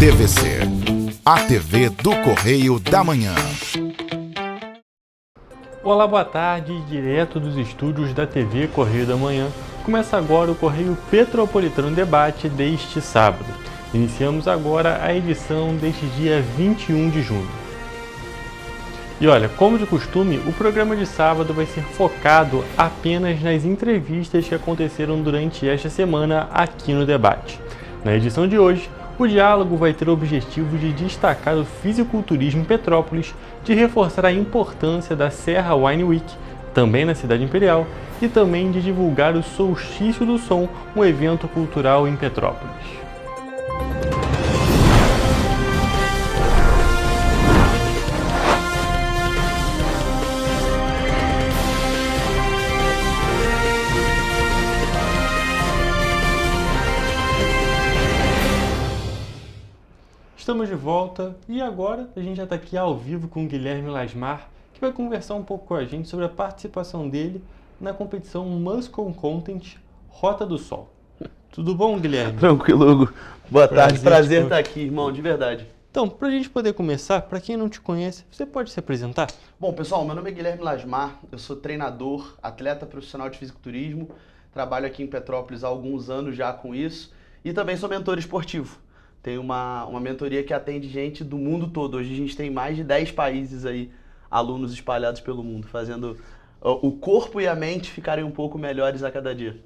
TVC, a TV do Correio da Manhã. Olá, boa tarde, direto dos estúdios da TV Correio da Manhã. Começa agora o Correio Petropolitano Debate deste sábado. Iniciamos agora a edição deste dia 21 de junho. E olha, como de costume, o programa de sábado vai ser focado apenas nas entrevistas que aconteceram durante esta semana aqui no debate. Na edição de hoje, o diálogo vai ter o objetivo de destacar o fisiculturismo em Petrópolis, de reforçar a importância da Serra Wine Week, também na Cidade Imperial, e também de divulgar o Solstício do Som, um evento cultural em Petrópolis. Estamos de volta e agora a gente já está aqui ao vivo com o Guilherme Lasmar, que vai conversar um pouco com a gente sobre a participação dele na competição Muscle Content Rota do Sol. Tudo bom, Guilherme? Tranquilo, Hugo. Boa tarde, prazer estar aqui, irmão, de verdade. Então, para a gente poder começar, para quem não te conhece, você pode se apresentar? Bom, pessoal, meu nome é Guilherme Lasmar, eu sou treinador, atleta profissional de fisiculturismo, trabalho aqui em Petrópolis há alguns anos já com isso e também sou mentor esportivo. Tenho uma mentoria que atende gente do mundo todo. Hoje a gente tem mais de 10 países aí, alunos espalhados pelo mundo, fazendo o corpo e a mente ficarem um pouco melhores a cada dia.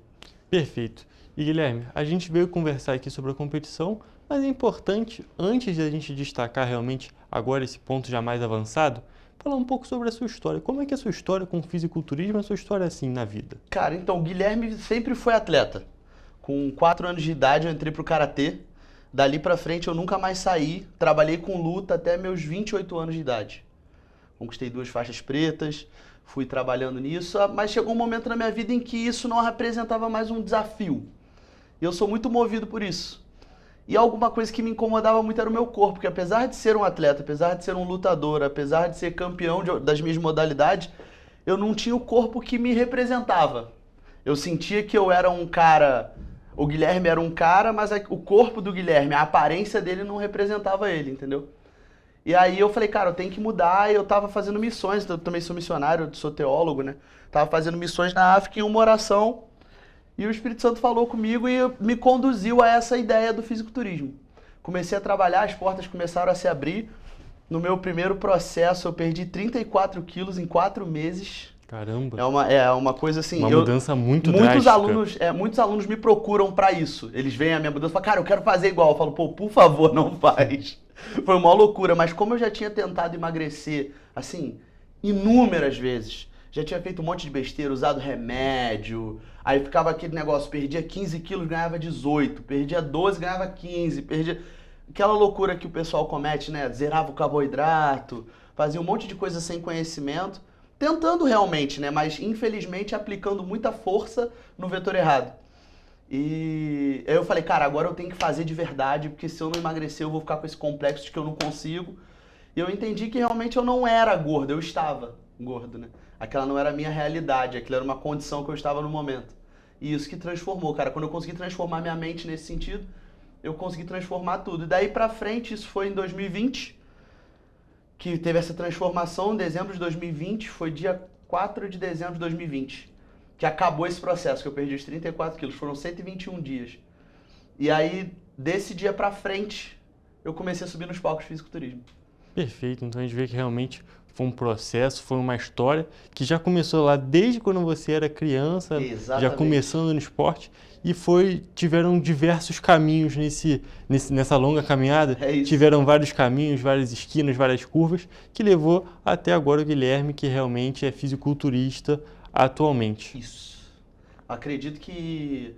Perfeito. E Guilherme, a gente veio conversar aqui sobre a competição, mas é importante, antes de a gente destacar realmente agora esse ponto já mais avançado, falar um pouco sobre a sua história. Como é que é a sua história com o fisiculturismo, a sua história assim na vida? Cara, então, o Guilherme sempre foi atleta. Com 4 anos de idade eu entrei pro karatê. Dali pra frente eu nunca mais saí, trabalhei com luta até meus 28 anos de idade. Conquistei 2 faixas pretas, fui trabalhando nisso, mas chegou um momento na minha vida em que isso não representava mais um desafio. E eu sou muito movido por isso. E alguma coisa que me incomodava muito era o meu corpo, porque apesar de ser um atleta, apesar de ser um lutador, apesar de ser campeão das minhas modalidades, eu não tinha o corpo que me representava. Eu sentia que eu era um cara... O Guilherme era um cara, mas o corpo do Guilherme, a aparência dele não representava ele, entendeu? E aí eu falei, cara, eu tenho que mudar, e eu tava fazendo missões, eu também sou missionário, sou teólogo, né? Tava fazendo missões na África em uma oração, e o Espírito Santo falou comigo e me conduziu a essa ideia do fisiculturismo. Comecei a trabalhar, as portas começaram a se abrir. No meu primeiro processo eu perdi 34 quilos em 4 meses. Caramba! É uma coisa assim... Uma mudança muito drástica. Muitos alunos me procuram pra isso. Eles veem a minha mudança e falam, cara, eu quero fazer igual. Eu falo, pô, por favor, não faz. Foi uma loucura, mas como eu já tinha tentado emagrecer, assim, inúmeras vezes, já tinha feito um monte de besteira, usado remédio, aí ficava aquele negócio, perdia 15 quilos, ganhava 18, perdia 12, ganhava 15, perdia... Aquela loucura que o pessoal comete, né? Zerava o carboidrato, fazia um monte de coisa sem conhecimento, tentando realmente, né? Mas infelizmente aplicando muita força no vetor errado. E aí eu falei, cara, agora eu tenho que fazer de verdade, porque se eu não emagrecer eu vou ficar com esse complexo de que eu não consigo. E eu entendi que realmente eu não era gordo, eu estava gordo, né? Aquela não era a minha realidade, aquilo era uma condição que eu estava no momento. E isso que transformou, cara. Quando eu consegui transformar minha mente nesse sentido, eu consegui transformar tudo. E daí pra frente, isso foi em 2020, que teve essa transformação. Em dezembro de 2020, foi dia 4 de dezembro de 2020, que acabou esse processo, que eu perdi os 34 quilos, foram 121 dias. E aí, desse dia pra frente, eu comecei a subir nos palcos de fisiculturismo. Perfeito, então a gente vê que realmente foi um processo, foi uma história que já começou lá desde quando você era criança, Exatamente. Já começando no esporte, e tiveram diversos caminhos nessa longa caminhada, tiveram vários caminhos, várias esquinas, várias curvas, que levou até agora o Guilherme, que realmente é fisiculturista atualmente. Isso. Acredito que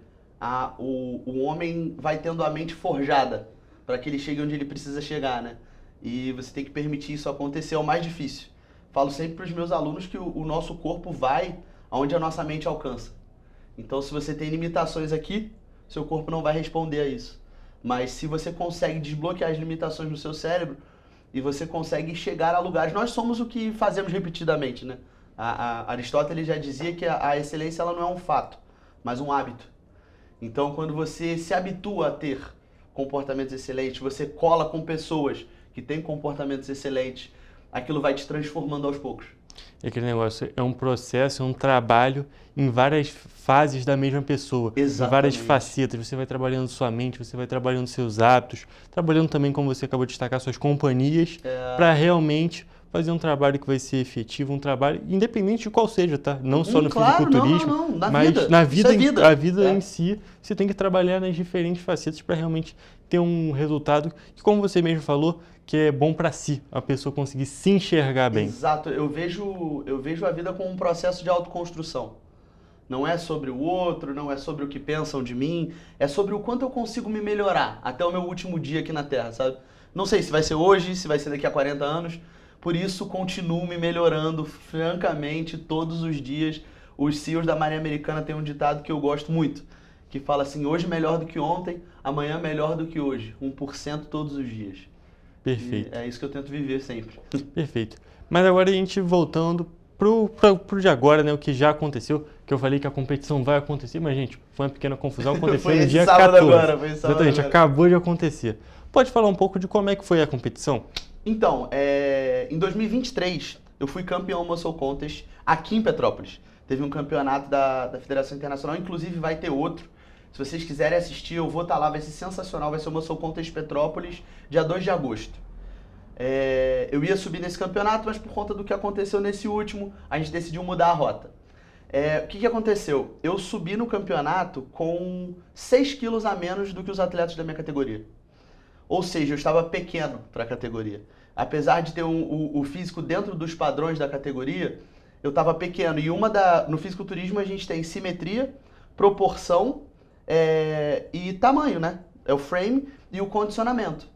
o homem vai tendo a mente forjada para que ele chegue onde ele precisa chegar, né? E você tem que permitir isso acontecer, é o mais difícil. Falo sempre para os meus alunos que o nosso corpo vai aonde a nossa mente alcança. Então, se você tem limitações aqui, seu corpo não vai responder a isso. Mas se você consegue desbloquear as limitações no seu cérebro e você consegue chegar a lugares... Nós somos o que fazemos repetidamente, né? Aristóteles já dizia que a excelência ela não é um fato, mas um hábito. Então, quando você se habitua a ter comportamentos excelentes, você cola com pessoas que têm comportamentos excelentes, aquilo vai te transformando aos poucos. É aquele negócio, é um processo, é um trabalho em várias fases da mesma pessoa, Exatamente. em várias facetas. Você vai trabalhando sua mente, você vai trabalhando seus hábitos, trabalhando também, como você acabou de destacar, suas companhias, para realmente fazer um trabalho que vai ser efetivo, um trabalho independente de qual seja, tá? Não só no claro, fisiculturismo, não, na mas vida. na vida, Isso é a vida É. em si, você tem que trabalhar nas diferentes facetas para realmente ter um resultado que, como você mesmo falou, que é bom para si, a pessoa conseguir se enxergar bem. Exato, eu vejo a vida como um processo de autoconstrução. Não é sobre o outro, não é sobre o que pensam de mim, é sobre o quanto eu consigo me melhorar até o meu último dia aqui na Terra, sabe? Não sei se vai ser hoje, se vai ser daqui a 40 anos, por isso continuo me melhorando francamente todos os dias. Os CEOs da Marinha Americana têm um ditado que eu gosto muito, que fala assim, hoje melhor do que ontem, amanhã melhor do que hoje, 1% todos os dias. Perfeito. E é isso que eu tento viver sempre. Perfeito. Mas agora a gente voltando pro de agora, né? O que já aconteceu, que eu falei que a competição vai acontecer, mas, gente, foi uma pequena confusão, aconteceu Foi no esse dia sábado 14. agora, foi esse sábado Exatamente, agora. acabou de acontecer. Pode falar um pouco de como é que foi a competição? Então, em 2023, eu fui campeão Muscle Contest aqui em Petrópolis. Teve um campeonato da Federação Internacional, inclusive vai ter outro. Se vocês quiserem assistir, eu vou estar lá, vai ser sensacional, vai ser o Muscle Contest Petrópolis, dia 2 de agosto. Eu ia subir nesse campeonato, mas por conta do que aconteceu nesse último, a gente decidiu mudar a rota. O que aconteceu? Eu subi no campeonato com 6 quilos a menos do que os atletas da minha categoria. Ou seja, eu estava pequeno para a categoria. Apesar de ter o físico dentro dos padrões da categoria, eu estava pequeno. E no fisiculturismo a gente tem simetria, proporção e tamanho, né? É o frame e o condicionamento.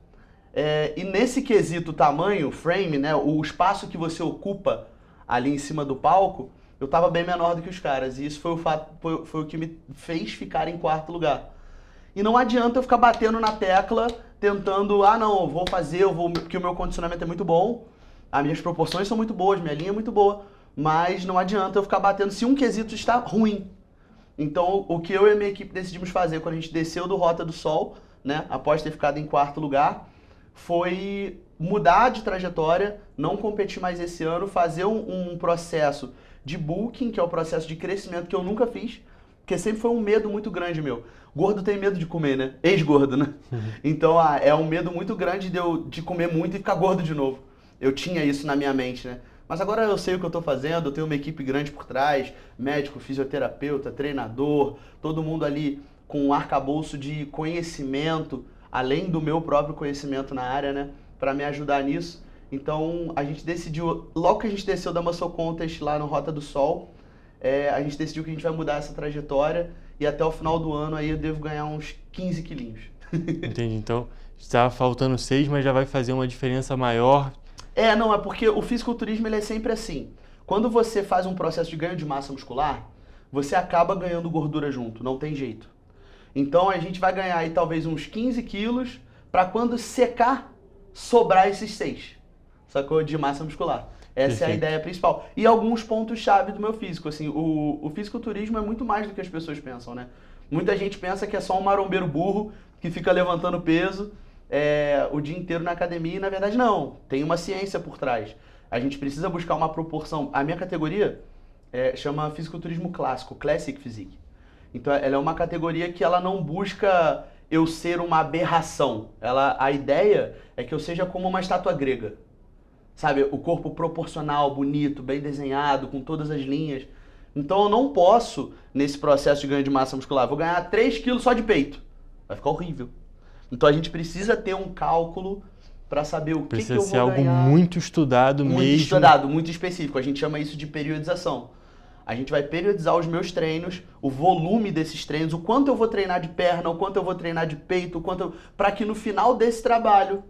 E nesse quesito tamanho, frame, né, o espaço que você ocupa ali em cima do palco, eu estava bem menor do que os caras. E isso foi o que me fez ficar em quarto lugar. E não adianta eu ficar batendo na tecla, tentando, não, eu vou fazer, porque o meu condicionamento é muito bom, as minhas proporções são muito boas, minha linha é muito boa, mas não adianta eu ficar batendo se um quesito está ruim. Então, o que eu e a minha equipe decidimos fazer quando a gente desceu do Rota do Sol, né, após ter ficado em quarto lugar, foi mudar de trajetória, não competir mais esse ano, fazer um processo de bulking, que é o processo de crescimento que eu nunca fiz, porque sempre foi um medo muito grande meu. Gordo tem medo de comer, né? Ex-gordo, né? Então, é um medo muito grande de comer muito e ficar gordo de novo. Eu tinha isso na minha mente, né? Mas agora eu sei o que eu tô fazendo, eu tenho uma equipe grande por trás, médico, fisioterapeuta, treinador, todo mundo ali com um arcabouço de conhecimento, além do meu próprio conhecimento na área, né? Pra me ajudar nisso. Então, a gente decidiu, logo que a gente desceu da Muscle Contest lá no Rota do Sol, a gente decidiu que a gente vai mudar essa trajetória e até o final do ano aí eu devo ganhar uns 15 quilinhos. Entendi. Então, estava faltando 6, mas já vai fazer uma diferença maior. Não, é porque o fisiculturismo ele é sempre assim. Quando você faz um processo de ganho de massa muscular, você acaba ganhando gordura junto, não tem jeito. Então a gente vai ganhar aí talvez uns 15 quilos para quando secar, sobrar esses 6, sacou? De massa muscular. Essa é a ideia principal. E alguns pontos-chave do meu físico. Assim, o fisiculturismo é muito mais do que as pessoas pensam, né? Muita gente pensa que é só um marombeiro burro que fica levantando peso o dia inteiro na academia e na verdade não. Tem uma ciência por trás. A gente precisa buscar uma proporção. A minha categoria chama fisiculturismo clássico, Classic Physique. Então ela é uma categoria que ela não busca eu ser uma aberração. A ideia é que eu seja como uma estátua grega. Sabe, o corpo proporcional, bonito, bem desenhado, com todas as linhas. Então eu não posso, nesse processo de ganho de massa muscular, vou ganhar 3 quilos só de peito. Vai ficar horrível. Então a gente precisa ter um cálculo para saber o que eu vou ganhar. Precisa ser algo muito estudado mesmo. Muito estudado, muito específico. A gente chama isso de periodização. A gente vai periodizar os meus treinos, o volume desses treinos, o quanto eu vou treinar de perna, o quanto eu vou treinar de peito, para que no final desse trabalho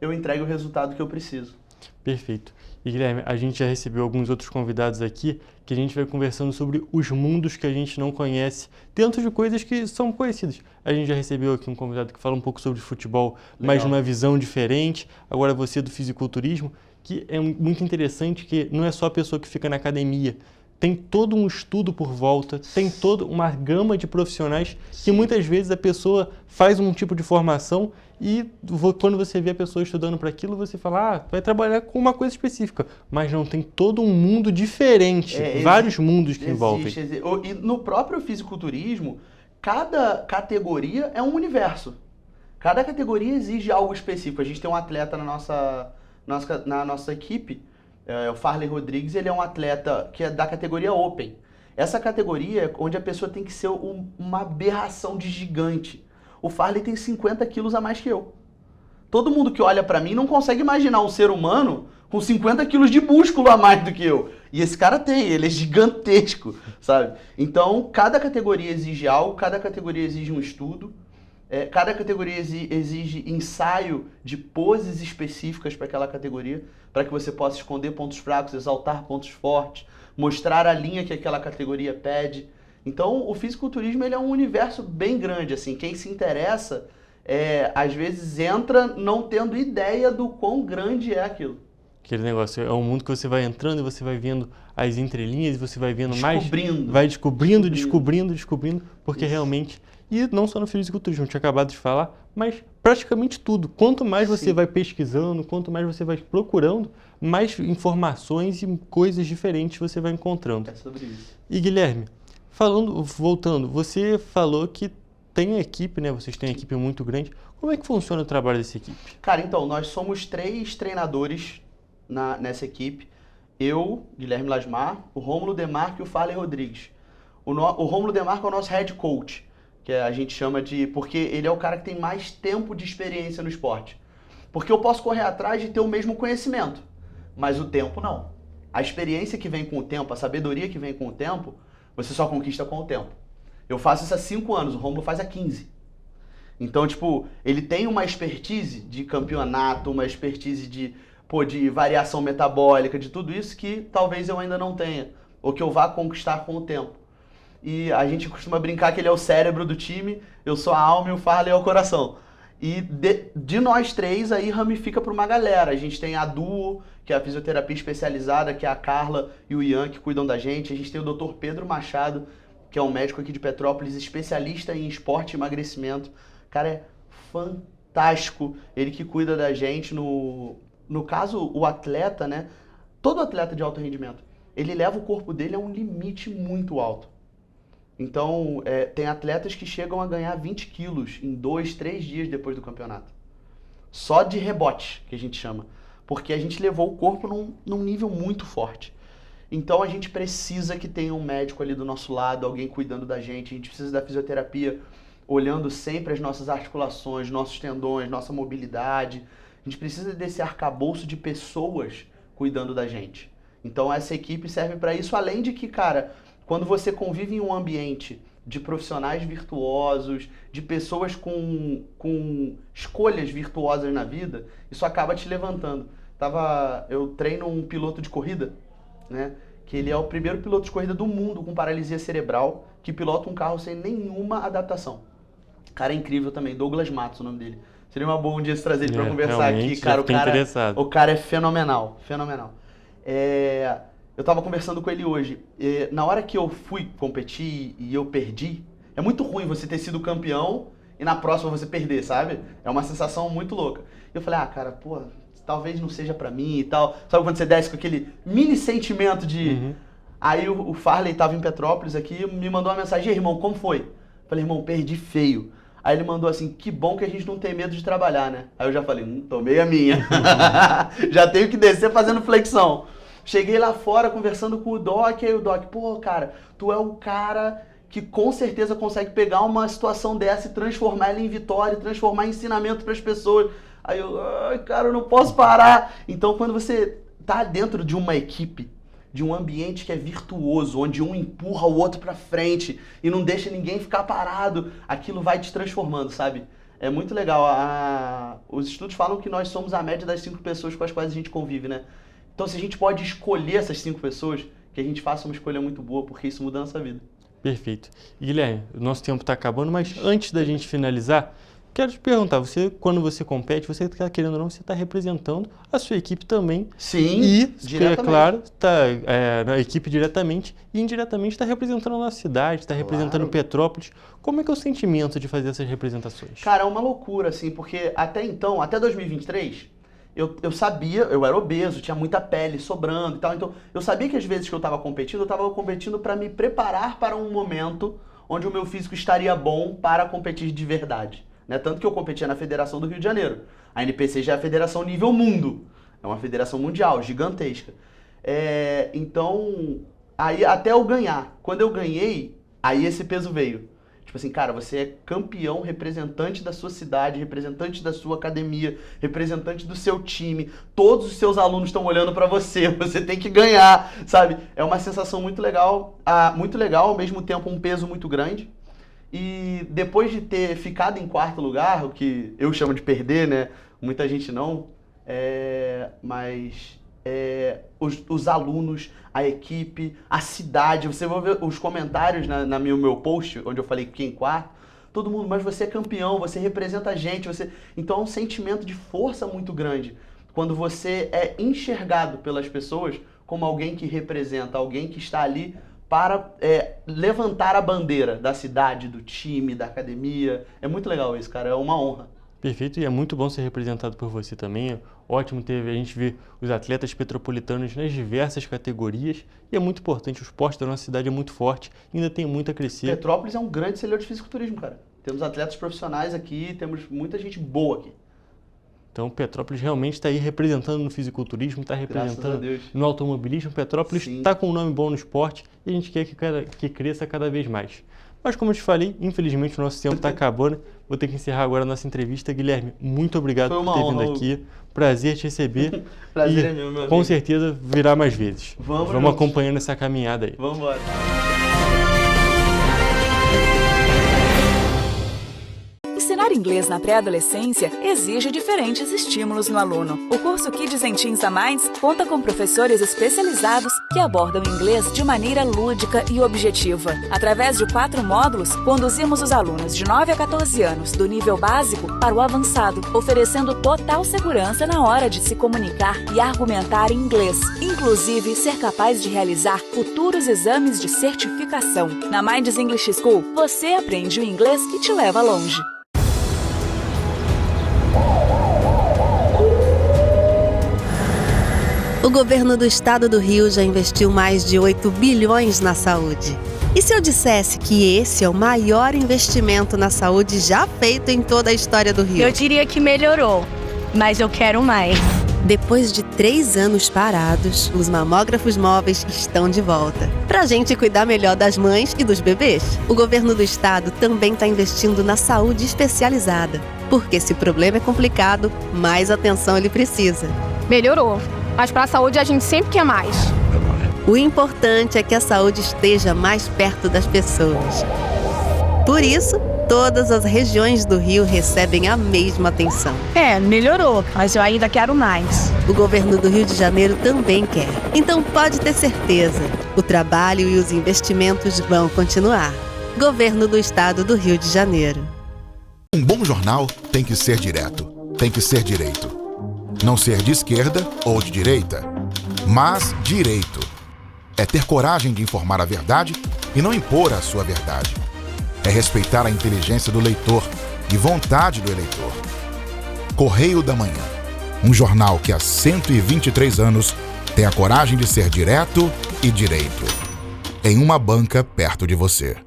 eu entregue o resultado que eu preciso. Perfeito. E Guilherme, a gente já recebeu alguns outros convidados aqui que a gente vai conversando sobre os mundos que a gente não conhece dentro de coisas que são conhecidas. A gente já recebeu aqui um convidado que fala um pouco sobre futebol, mas numa visão diferente. Agora você do fisiculturismo. que é muito interessante, que não é só a pessoa que fica na academia. Tem todo um estudo por volta, tem toda uma gama de profissionais que muitas vezes a pessoa faz um tipo de formação e quando você vê a pessoa estudando para aquilo, você fala, vai trabalhar com uma coisa específica. Mas não, tem todo um mundo diferente, vários mundos que envolvem. E no próprio fisiculturismo, cada categoria é um universo. Cada categoria exige algo específico. A gente tem um atleta na nossa equipe, o Farley Rodrigues, ele é um atleta que é da categoria Open. Essa categoria é onde a pessoa tem que ser uma aberração de gigante. O Farley tem 50 quilos a mais que eu. Todo mundo que olha pra mim não consegue imaginar um ser humano com 50 quilos de músculo a mais do que eu. E esse cara tem, ele é gigantesco, sabe? Então, cada categoria exige algo, cada categoria exige um estudo. Cada categoria exige ensaio de poses específicas para aquela categoria, para que você possa esconder pontos fracos, exaltar pontos fortes, mostrar a linha que aquela categoria pede. Então, o fisiculturismo ele é um universo bem grande. Assim, quem se interessa, às vezes entra não tendo ideia do quão grande é aquilo. Aquele negócio, é um mundo que você vai entrando e você vai vendo as entrelinhas e você vai vendo descobrindo. mais... Vai descobrindo, porque realmente... E não só no fisiculturismo, eu tinha acabado de falar, mas praticamente tudo. Quanto mais você vai pesquisando, quanto mais você vai procurando, mais informações e coisas diferentes você vai encontrando. É sobre isso. E Guilherme, voltando, você falou que tem equipe, né? Vocês têm uma equipe muito grande. Como é que funciona o trabalho dessa equipe? Cara, então, nós somos 3 treinadores nessa equipe. Eu, Guilherme Lasmar, o Rômulo Demarco e o Farley Rodrigues. O Rômulo Demarco é o nosso head coach, que a gente chama de... Porque ele é o cara que tem mais tempo de experiência no esporte. Porque eu posso correr atrás de ter o mesmo conhecimento, mas o tempo não. A experiência que vem com o tempo, a sabedoria que vem com o tempo, você só conquista com o tempo. Eu faço isso há 5 anos, o Rômulo faz há 15. Então, tipo, ele tem uma expertise de campeonato, uma expertise de variação metabólica, de tudo isso que talvez eu ainda não tenha, ou que eu vá conquistar com o tempo. E a gente costuma brincar que ele é o cérebro do time, eu sou a alma e o Farley é o coração. E de nós 3 aí ramifica para uma galera. A gente tem a Duo, que é a fisioterapia especializada, que é a Carla e o Ian que cuidam da gente. A gente tem o Dr. Pedro Machado, que é um médico aqui de Petrópolis, especialista em esporte e emagrecimento. O cara é fantástico, ele que cuida da gente. No caso, o atleta, né? Todo atleta de alto rendimento, ele leva o corpo dele a um limite muito alto. Então, tem atletas que chegam a ganhar 20 quilos em 2, 3 dias depois do campeonato. Só de rebote, que a gente chama. Porque a gente levou o corpo num nível muito forte. Então, a gente precisa que tenha um médico ali do nosso lado, alguém cuidando da gente. A gente precisa da fisioterapia, olhando sempre as nossas articulações, nossos tendões, nossa mobilidade. A gente precisa desse arcabouço de pessoas cuidando da gente. Então, essa equipe serve para isso, além de que, cara... Quando você convive em um ambiente de profissionais virtuosos, de pessoas com escolhas virtuosas na vida, isso acaba te levantando. Eu treino um piloto de corrida, né? Que ele é o primeiro piloto de corrida do mundo com paralisia cerebral, que pilota um carro sem nenhuma adaptação. Cara, é incrível também, Douglas Matos, o nome dele. Seria uma boa um dia trazer ele para conversar aqui, cara. O cara é fenomenal, fenomenal. Eu tava conversando com ele hoje. Na hora que eu fui competir e eu perdi, é muito ruim você ter sido campeão e na próxima você perder, sabe? É uma sensação muito louca. E eu falei, cara, pô, talvez não seja pra mim e tal. Sabe quando você desce com aquele mini sentimento de... Uhum. Aí o Farley tava em Petrópolis aqui, me mandou uma mensagem, irmão, como foi? Eu falei, irmão, perdi feio. Aí ele mandou assim, que bom que a gente não tem medo de trabalhar, né? Aí eu já falei, tomei a minha. Já tenho que descer fazendo flexão. Cheguei lá fora conversando com o Doc, aí o Doc, pô, cara, tu é o cara que com certeza consegue pegar uma situação dessa e transformar ela em vitória, transformar em ensinamento para as pessoas. Aí eu, cara, eu não posso parar. Então, quando você tá dentro de uma equipe, de um ambiente que é virtuoso, onde um empurra o outro para frente e não deixa ninguém ficar parado, aquilo vai te transformando, sabe? É muito legal. Os estudos falam que nós somos a média das 5 pessoas com as quais a gente convive, né? Então, se a gente pode escolher essas 5 pessoas, que a gente faça uma escolha muito boa, porque isso muda a nossa vida. Perfeito. E, Guilherme, o nosso tempo está acabando, mas antes da gente finalizar, Quero te perguntar, quando você compete, você está querendo ou não, você está representando a sua equipe também. Sim, e, diretamente. É claro, está na equipe diretamente e indiretamente está representando a nossa cidade, está representando Petrópolis. Como é que é o sentimento de fazer essas representações? Cara, é uma loucura, assim, porque até então, até 2023, eu sabia, eu era obeso, tinha muita pele sobrando e tal, então eu sabia que às vezes que eu estava competindo para me preparar para um momento onde o meu físico estaria bom para competir de verdade. Né? Tanto que eu competia na Federação do Rio de Janeiro. A NPC já é a federação nível mundo. É uma federação mundial, gigantesca. Então, aí até eu ganhar. Quando eu ganhei, aí esse peso veio. Tipo assim, cara, você é campeão, representante da sua cidade, representante da sua academia, representante do seu time. Todos os seus alunos estão olhando pra você, você tem que ganhar, sabe? É uma sensação muito legal, ao mesmo tempo um peso muito grande. E depois de ter ficado em quarto lugar, o que eu chamo de perder, né? Muita gente não, mas os alunos, a equipe, a cidade, você vai ver os comentários no meu post, onde eu falei que fiquei em quarto, todo mundo, mas você é campeão, você representa a gente, então é um sentimento de força muito grande, quando você é enxergado pelas pessoas como alguém que representa, alguém que está ali para levantar a bandeira da cidade, do time, da academia. É muito legal isso, cara, é uma honra. Perfeito, e é muito bom ser representado por você também. É ótimo a gente ver os atletas petropolitanos nas diversas categorias e é muito importante, o esporte da nossa cidade é muito forte, ainda tem muito a crescer. Petrópolis é um grande celeiro de fisiculturismo, cara. Temos atletas profissionais aqui, temos muita gente boa aqui. Então, Petrópolis realmente está aí representando no fisiculturismo, está representando no automobilismo. Petrópolis está com um nome bom no esporte e a gente quer que cresça cada vez mais. Mas como eu te falei, infelizmente o nosso tempo está acabando. Vou ter que encerrar agora a nossa entrevista. Guilherme, muito obrigado por ter vindo aqui. Prazer te receber. Prazer é meu amigo. Com certeza virá mais vezes. Vamos acompanhando essa caminhada aí. Vamos embora. Ensinar inglês na pré-adolescência exige diferentes estímulos no aluno. O curso Kids and Teens a Mais conta com professores especializados que abordam inglês de maneira lúdica e objetiva. Através de 4 módulos, conduzimos os alunos de 9 a 14 anos do nível básico para o avançado, oferecendo total segurança na hora de se comunicar e argumentar em inglês, inclusive ser capaz de realizar futuros exames de certificação. Na Minds English School, você aprende o inglês que te leva longe. O governo do estado do Rio já investiu mais de 8 bilhões na saúde. E se eu dissesse que esse é o maior investimento na saúde já feito em toda a história do Rio? Eu diria que melhorou, mas eu quero mais. Depois de 3 anos parados, os mamógrafos móveis estão de volta. Pra gente cuidar melhor das mães e dos bebês. O governo do estado também está investindo na saúde especializada. Porque se o problema é complicado, mais atenção ele precisa. Melhorou, mas para a saúde a gente sempre quer mais. O importante é que a saúde esteja mais perto das pessoas. Por isso, todas as regiões do Rio recebem a mesma atenção. Melhorou, mas eu ainda quero mais. O governo do Rio de Janeiro também quer. Então pode ter certeza, o trabalho e os investimentos vão continuar. Governo do Estado do Rio de Janeiro. Um bom jornal tem que ser direto, tem que ser direito. Não ser de esquerda ou de direita, mas direito. É ter coragem de informar a verdade e não impor a sua verdade. É respeitar a inteligência do leitor e vontade do eleitor. Correio da Manhã, um jornal que há 123 anos tem a coragem de ser direto e direito. Em uma banca perto de você.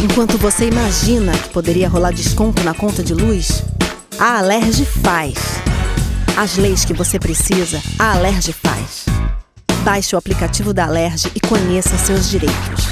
Enquanto você imagina que poderia rolar desconto na conta de luz, a Alerj faz. As leis que você precisa, a Alerj faz. Baixe o aplicativo da Alerj e conheça seus direitos.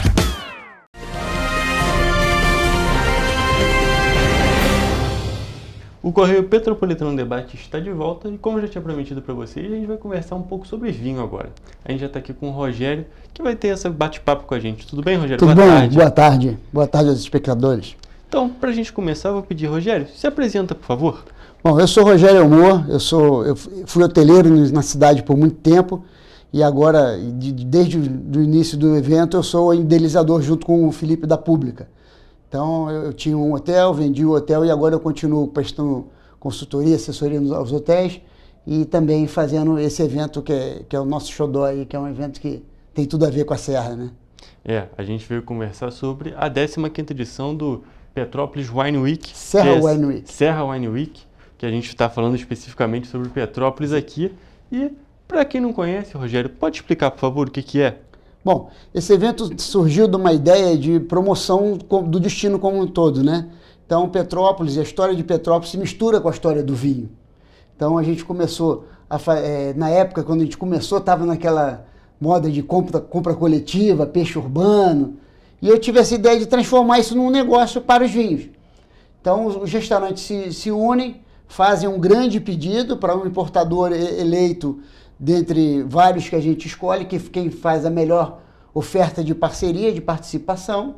O Correio Petropolitano Debate está de volta e, como eu já tinha prometido para vocês, a gente vai conversar um pouco sobre vinho agora. A gente já está aqui com o Rogério, que vai ter esse bate-papo com a gente. Tudo bem, Rogério? Tudo bom? Boa tarde. Boa tarde aos espectadores. Então, para a gente começar, eu vou pedir, Rogério, se apresenta, por favor. Bom, eu sou Rogério Elmor, eu fui hoteleiro na cidade por muito tempo e agora, desde o início do evento, eu sou o idealizador junto com o Felipe da Pública. Então, eu tinha um hotel, vendi o hotel e agora eu continuo prestando consultoria, assessoria aos hotéis e também fazendo esse evento que é o nosso xodó aí, que é um evento que tem tudo a ver com a Serra, né? A gente veio conversar sobre a 15ª edição do Petrópolis Wine Week. Serra Wine Week. Serra Wine Week, que a gente está falando especificamente sobre Petrópolis aqui. E, para quem não conhece, Rogério, pode explicar, por favor, o que é? Bom, esse evento surgiu de uma ideia de promoção do destino como um todo, né? Então, Petrópolis, a história de Petrópolis se mistura com a história do vinho. Então, a gente começou, na época, quando a gente começou, estava naquela moda de compra coletiva, peixe urbano, e eu tive essa ideia de transformar isso num negócio para os vinhos. Então, os restaurantes se unem, fazem um grande pedido para um importador eleito dentre vários que a gente escolhe, quem faz a melhor oferta de parceria, de participação,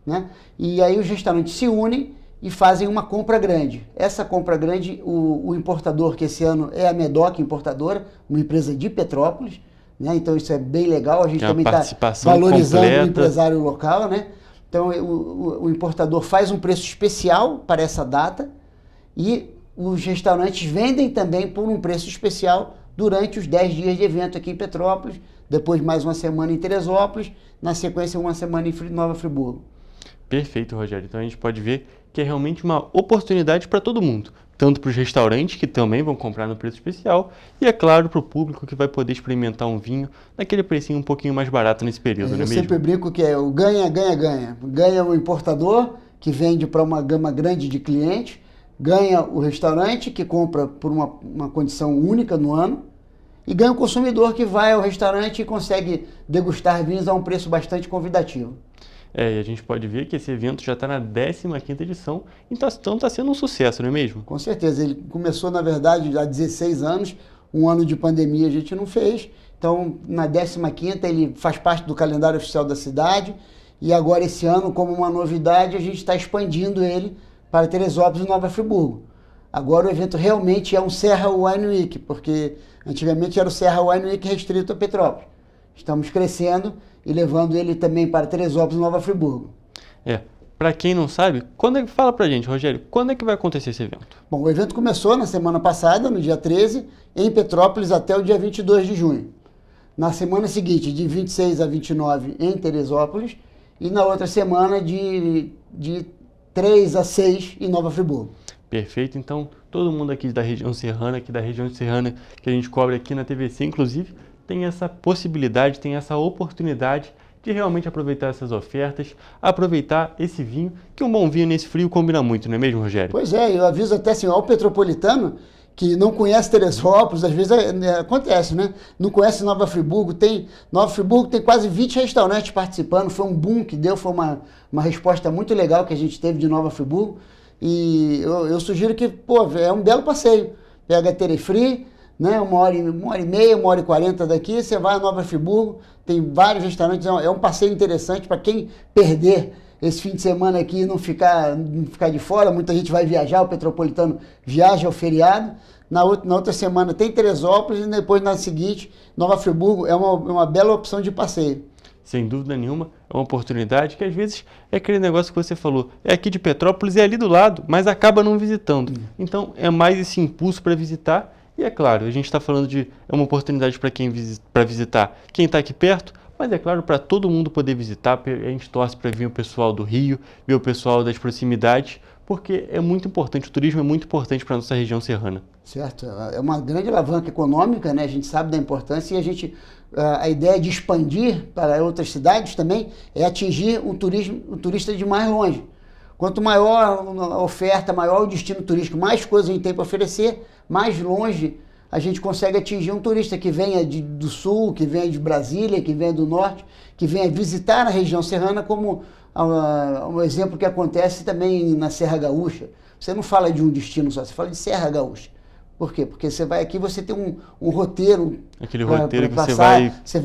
né? E aí os restaurantes se unem e fazem uma compra grande. Essa compra grande, o importador, que esse ano é a Medoc Importadora, uma empresa de Petrópolis, né? Então isso é bem legal, a gente também está valorizando o empresário local, né? Então o importador faz um preço especial para essa data e os restaurantes vendem também por um preço especial durante os 10 dias de evento aqui em Petrópolis, depois mais uma semana em Teresópolis, na sequência uma semana em Nova Friburgo. Perfeito, Rogério. Então a gente pode ver que é realmente uma oportunidade para todo mundo, tanto para os restaurantes, que também vão comprar no preço especial, e é claro para o público que vai poder experimentar um vinho naquele precinho um pouquinho mais barato nesse período, não é mesmo? Eu sempre brinco que é o ganha, ganha, ganha. Ganha o importador, que vende para uma gama grande de clientes, ganha o restaurante, que compra por uma condição única no ano, e ganha o consumidor, que vai ao restaurante e consegue degustar vinhos a um preço bastante convidativo. E a gente pode ver que esse evento já está na 15ª edição, então está sendo um sucesso, não é mesmo? Com certeza, ele começou, na verdade, há 16 anos, um ano de pandemia a gente não fez, então na 15ª ele faz parte do calendário oficial da cidade, e agora esse ano, como uma novidade, a gente está expandindo ele para Teresópolis e Nova Friburgo. Agora o evento realmente é um Serra Wine Week, porque antigamente era o Serra Wine Week restrito a Petrópolis. Estamos crescendo e levando ele também para Teresópolis e Nova Friburgo. Para quem não sabe, fala pra gente, Rogério, quando é que vai acontecer esse evento? Bom, o evento começou na semana passada, no dia 13, em Petrópolis até o dia 22 de junho. Na semana seguinte, de 26 a 29 em Teresópolis, e na outra semana de 3 a 6 em Nova Friburgo. Perfeito, então todo mundo aqui da região serrana, que a gente cobre aqui na TVC, inclusive, tem essa possibilidade, tem essa oportunidade de realmente aproveitar essas ofertas, aproveitar esse vinho, que um bom vinho nesse frio combina muito, não é mesmo, Rogério? Pois é, eu aviso até assim, ao petropolitano, que não conhece Teresópolis, às vezes acontece, né? Não conhece Nova Friburgo tem quase 20 restaurantes participando, foi um boom que deu, foi uma resposta muito legal que a gente teve de Nova Friburgo, e eu sugiro que, é um belo passeio, pega a Terefri, né? uma hora e meia, 1h40 daqui, você vai a Nova Friburgo, tem vários restaurantes, é um passeio interessante para quem perder esse fim de semana aqui e não ficar de fora. Muita gente vai viajar, o petropolitano viaja ao feriado. Na outra semana tem Teresópolis e depois na seguinte, Nova Friburgo é uma bela opção de passeio. Sem dúvida nenhuma, é uma oportunidade que às vezes é aquele negócio que você falou, é aqui de Petrópolis, é ali do lado, mas acaba não visitando. Então é mais esse impulso para visitar. E é claro, a gente está falando é uma oportunidade para visitar quem está aqui perto, mas é claro, para todo mundo poder visitar. A gente torce para vir o pessoal do Rio, ver o pessoal das proximidades, porque é muito importante, o turismo é muito importante para a nossa região serrana. Certo, é uma grande alavanca econômica, né? A gente sabe da importância e a ideia de expandir para outras cidades também é atingir o turista de mais longe. Quanto maior a oferta, maior o destino turístico, mais coisas a gente tem para oferecer, mais longe a gente consegue atingir um turista que venha do sul, que venha de Brasília, que venha do norte, que venha visitar a região serrana, como um exemplo que acontece também na Serra Gaúcha. Você não fala de um destino só, você fala de Serra Gaúcha. Por quê? Porque você vai aqui, você tem um roteiro. Aquele roteiro que passar, você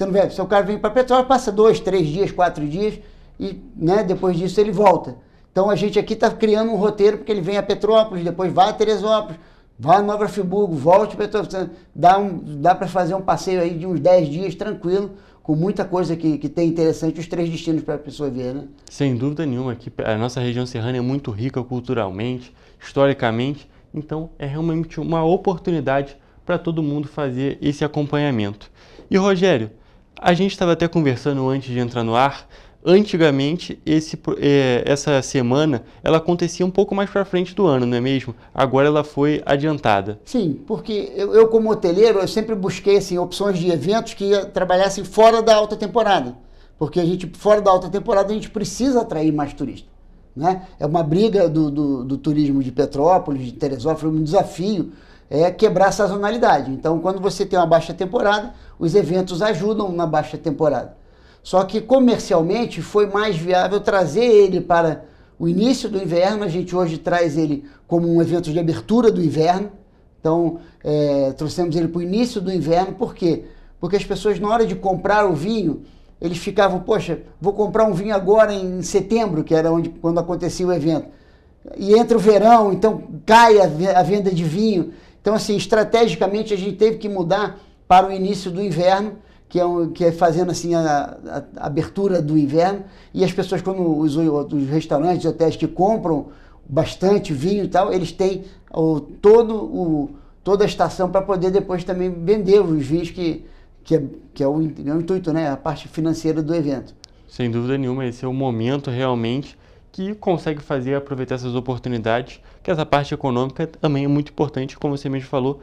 não vai. Se o cara vem para Petrópolis, passa 2, 3 dias, 4 dias e, né, depois disso ele volta. Então a gente aqui está criando um roteiro porque ele vem a Petrópolis, depois vai a Teresópolis, vai a Nova Friburgo, volte a Petrópolis. Dá para fazer um passeio aí de uns 10 dias tranquilo, com muita coisa que tem interessante, os 3 destinos para a pessoa ver, né? Sem dúvida nenhuma, aqui a nossa região serrana é muito rica culturalmente, historicamente, então é realmente uma oportunidade para todo mundo fazer esse acompanhamento. E Rogério, a gente estava até conversando antes de entrar no ar. Antigamente, essa semana, ela acontecia um pouco mais para frente do ano, não é mesmo? Agora ela foi adiantada. Sim, porque eu como hoteleiro, eu sempre busquei assim, opções de eventos que trabalhassem fora da alta temporada. Porque fora da alta temporada, a gente precisa atrair mais turistas, né? É uma briga do turismo de Petrópolis, de Teresópolis, um desafio quebrar a sazonalidade. Então, quando você tem uma baixa temporada, os eventos ajudam na baixa temporada. Só que comercialmente foi mais viável trazer ele para o início do inverno. A gente hoje traz ele como um evento de abertura do inverno. Então, trouxemos ele para o início do inverno. Por quê? Porque as pessoas, na hora de comprar o vinho, eles ficavam, poxa, vou comprar um vinho agora em setembro, que era quando acontecia o evento. E entra o verão, então cai a venda de vinho. Então, assim, estrategicamente a gente teve que mudar para o início do inverno, que é fazendo assim a abertura do inverno, e as pessoas, quando os restaurantes, hotéis que compram bastante vinho e tal, eles têm toda a estação para poder depois também vender os vinhos, que é o intuito, né? A parte financeira do evento. Sem dúvida nenhuma, esse é o momento realmente que consegue aproveitar essas oportunidades, que essa parte econômica também é muito importante, como você mesmo falou,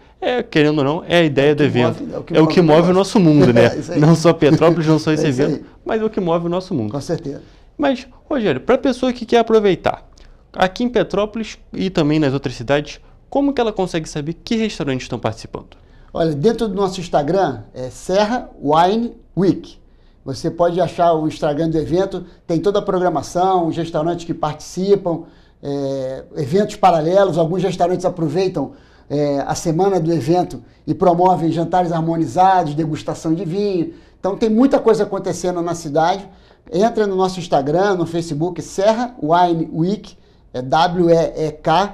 querendo ou não, é a ideia do evento. É o que move o nosso mundo, né? Não só Petrópolis, não só esse evento, mas é o que move o nosso mundo. Com certeza. Mas, Rogério, para a pessoa que quer aproveitar, aqui em Petrópolis e também nas outras cidades, como que ela consegue saber que restaurantes estão participando? Olha, dentro do nosso Instagram é Serra Wine Week. Você pode achar o Instagram do evento, tem toda a programação, os restaurantes que participam, eventos paralelos. Alguns restaurantes aproveitam a semana do evento e promovem jantares harmonizados, degustação de vinho. Então tem muita coisa acontecendo na cidade. Entra no nosso Instagram, no Facebook, Serra Wine Week, WEEK,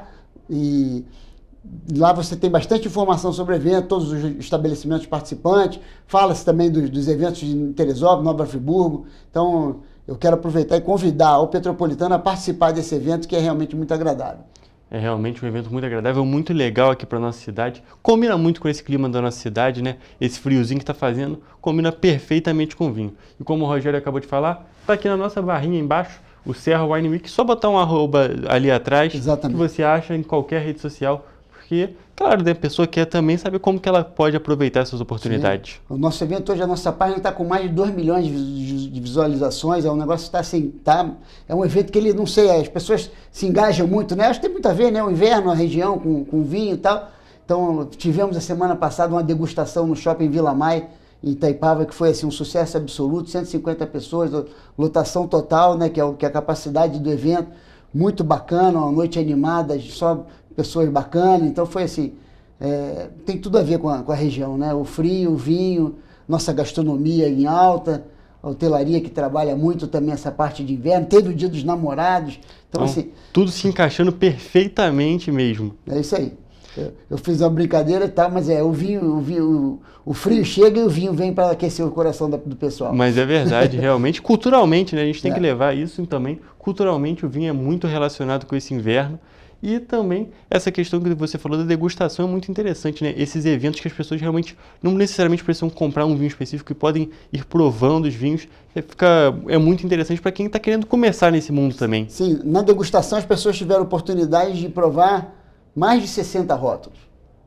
e lá você tem bastante informação sobre o evento, todos os estabelecimentos participantes. Fala-se também dos eventos de Teresópolis, Nova Friburgo. Então, eu quero aproveitar e convidar o Petropolitano a participar desse evento, que é realmente muito agradável. É realmente um evento muito agradável, muito legal aqui para nossa cidade. Combina muito com esse clima da nossa cidade, né? Esse friozinho que está fazendo, combina perfeitamente com o vinho. E como o Rogério acabou de falar, está aqui na nossa barrinha embaixo, o Serra Wine Week. Só botar um arroba ali atrás, exatamente, que você acha em qualquer rede social. Porque, claro, a pessoa quer também saber como que ela pode aproveitar essas oportunidades. Sim. O nosso evento hoje, a nossa página está com mais de 2 milhões de visualizações. É um negócio que está assim, é um evento que ele, não sei, as pessoas se engajam muito, né? Acho que tem muito a ver, né? O inverno, a região com vinho e tal. Então, tivemos a semana passada uma degustação no Shopping Vila Maia, em Itaipava, que foi assim, um sucesso absoluto, 150 pessoas, lotação total, né? Que é a capacidade do evento. Muito bacana, uma noite animada, só pessoas bacanas. Então foi assim, tem tudo a ver com a região, né? O frio, o vinho, nossa gastronomia em alta, a hotelaria que trabalha muito também essa parte de inverno, teve o Dia dos Namorados. Então assim, tudo se encaixando perfeitamente mesmo. É isso aí. Eu fiz uma brincadeira e tal, mas o frio chega e o vinho vem para aquecer o coração do pessoal. Mas é verdade, realmente, culturalmente, né? A gente tem que levar isso também. Culturalmente, o vinho é muito relacionado com esse inverno. E também essa questão que você falou da degustação é muito interessante, né? Esses eventos que as pessoas realmente não necessariamente precisam comprar um vinho específico e podem ir provando os vinhos. É muito interessante para quem está querendo começar nesse mundo também. Sim, na degustação as pessoas tiveram oportunidade de provar mais de 60 rótulos,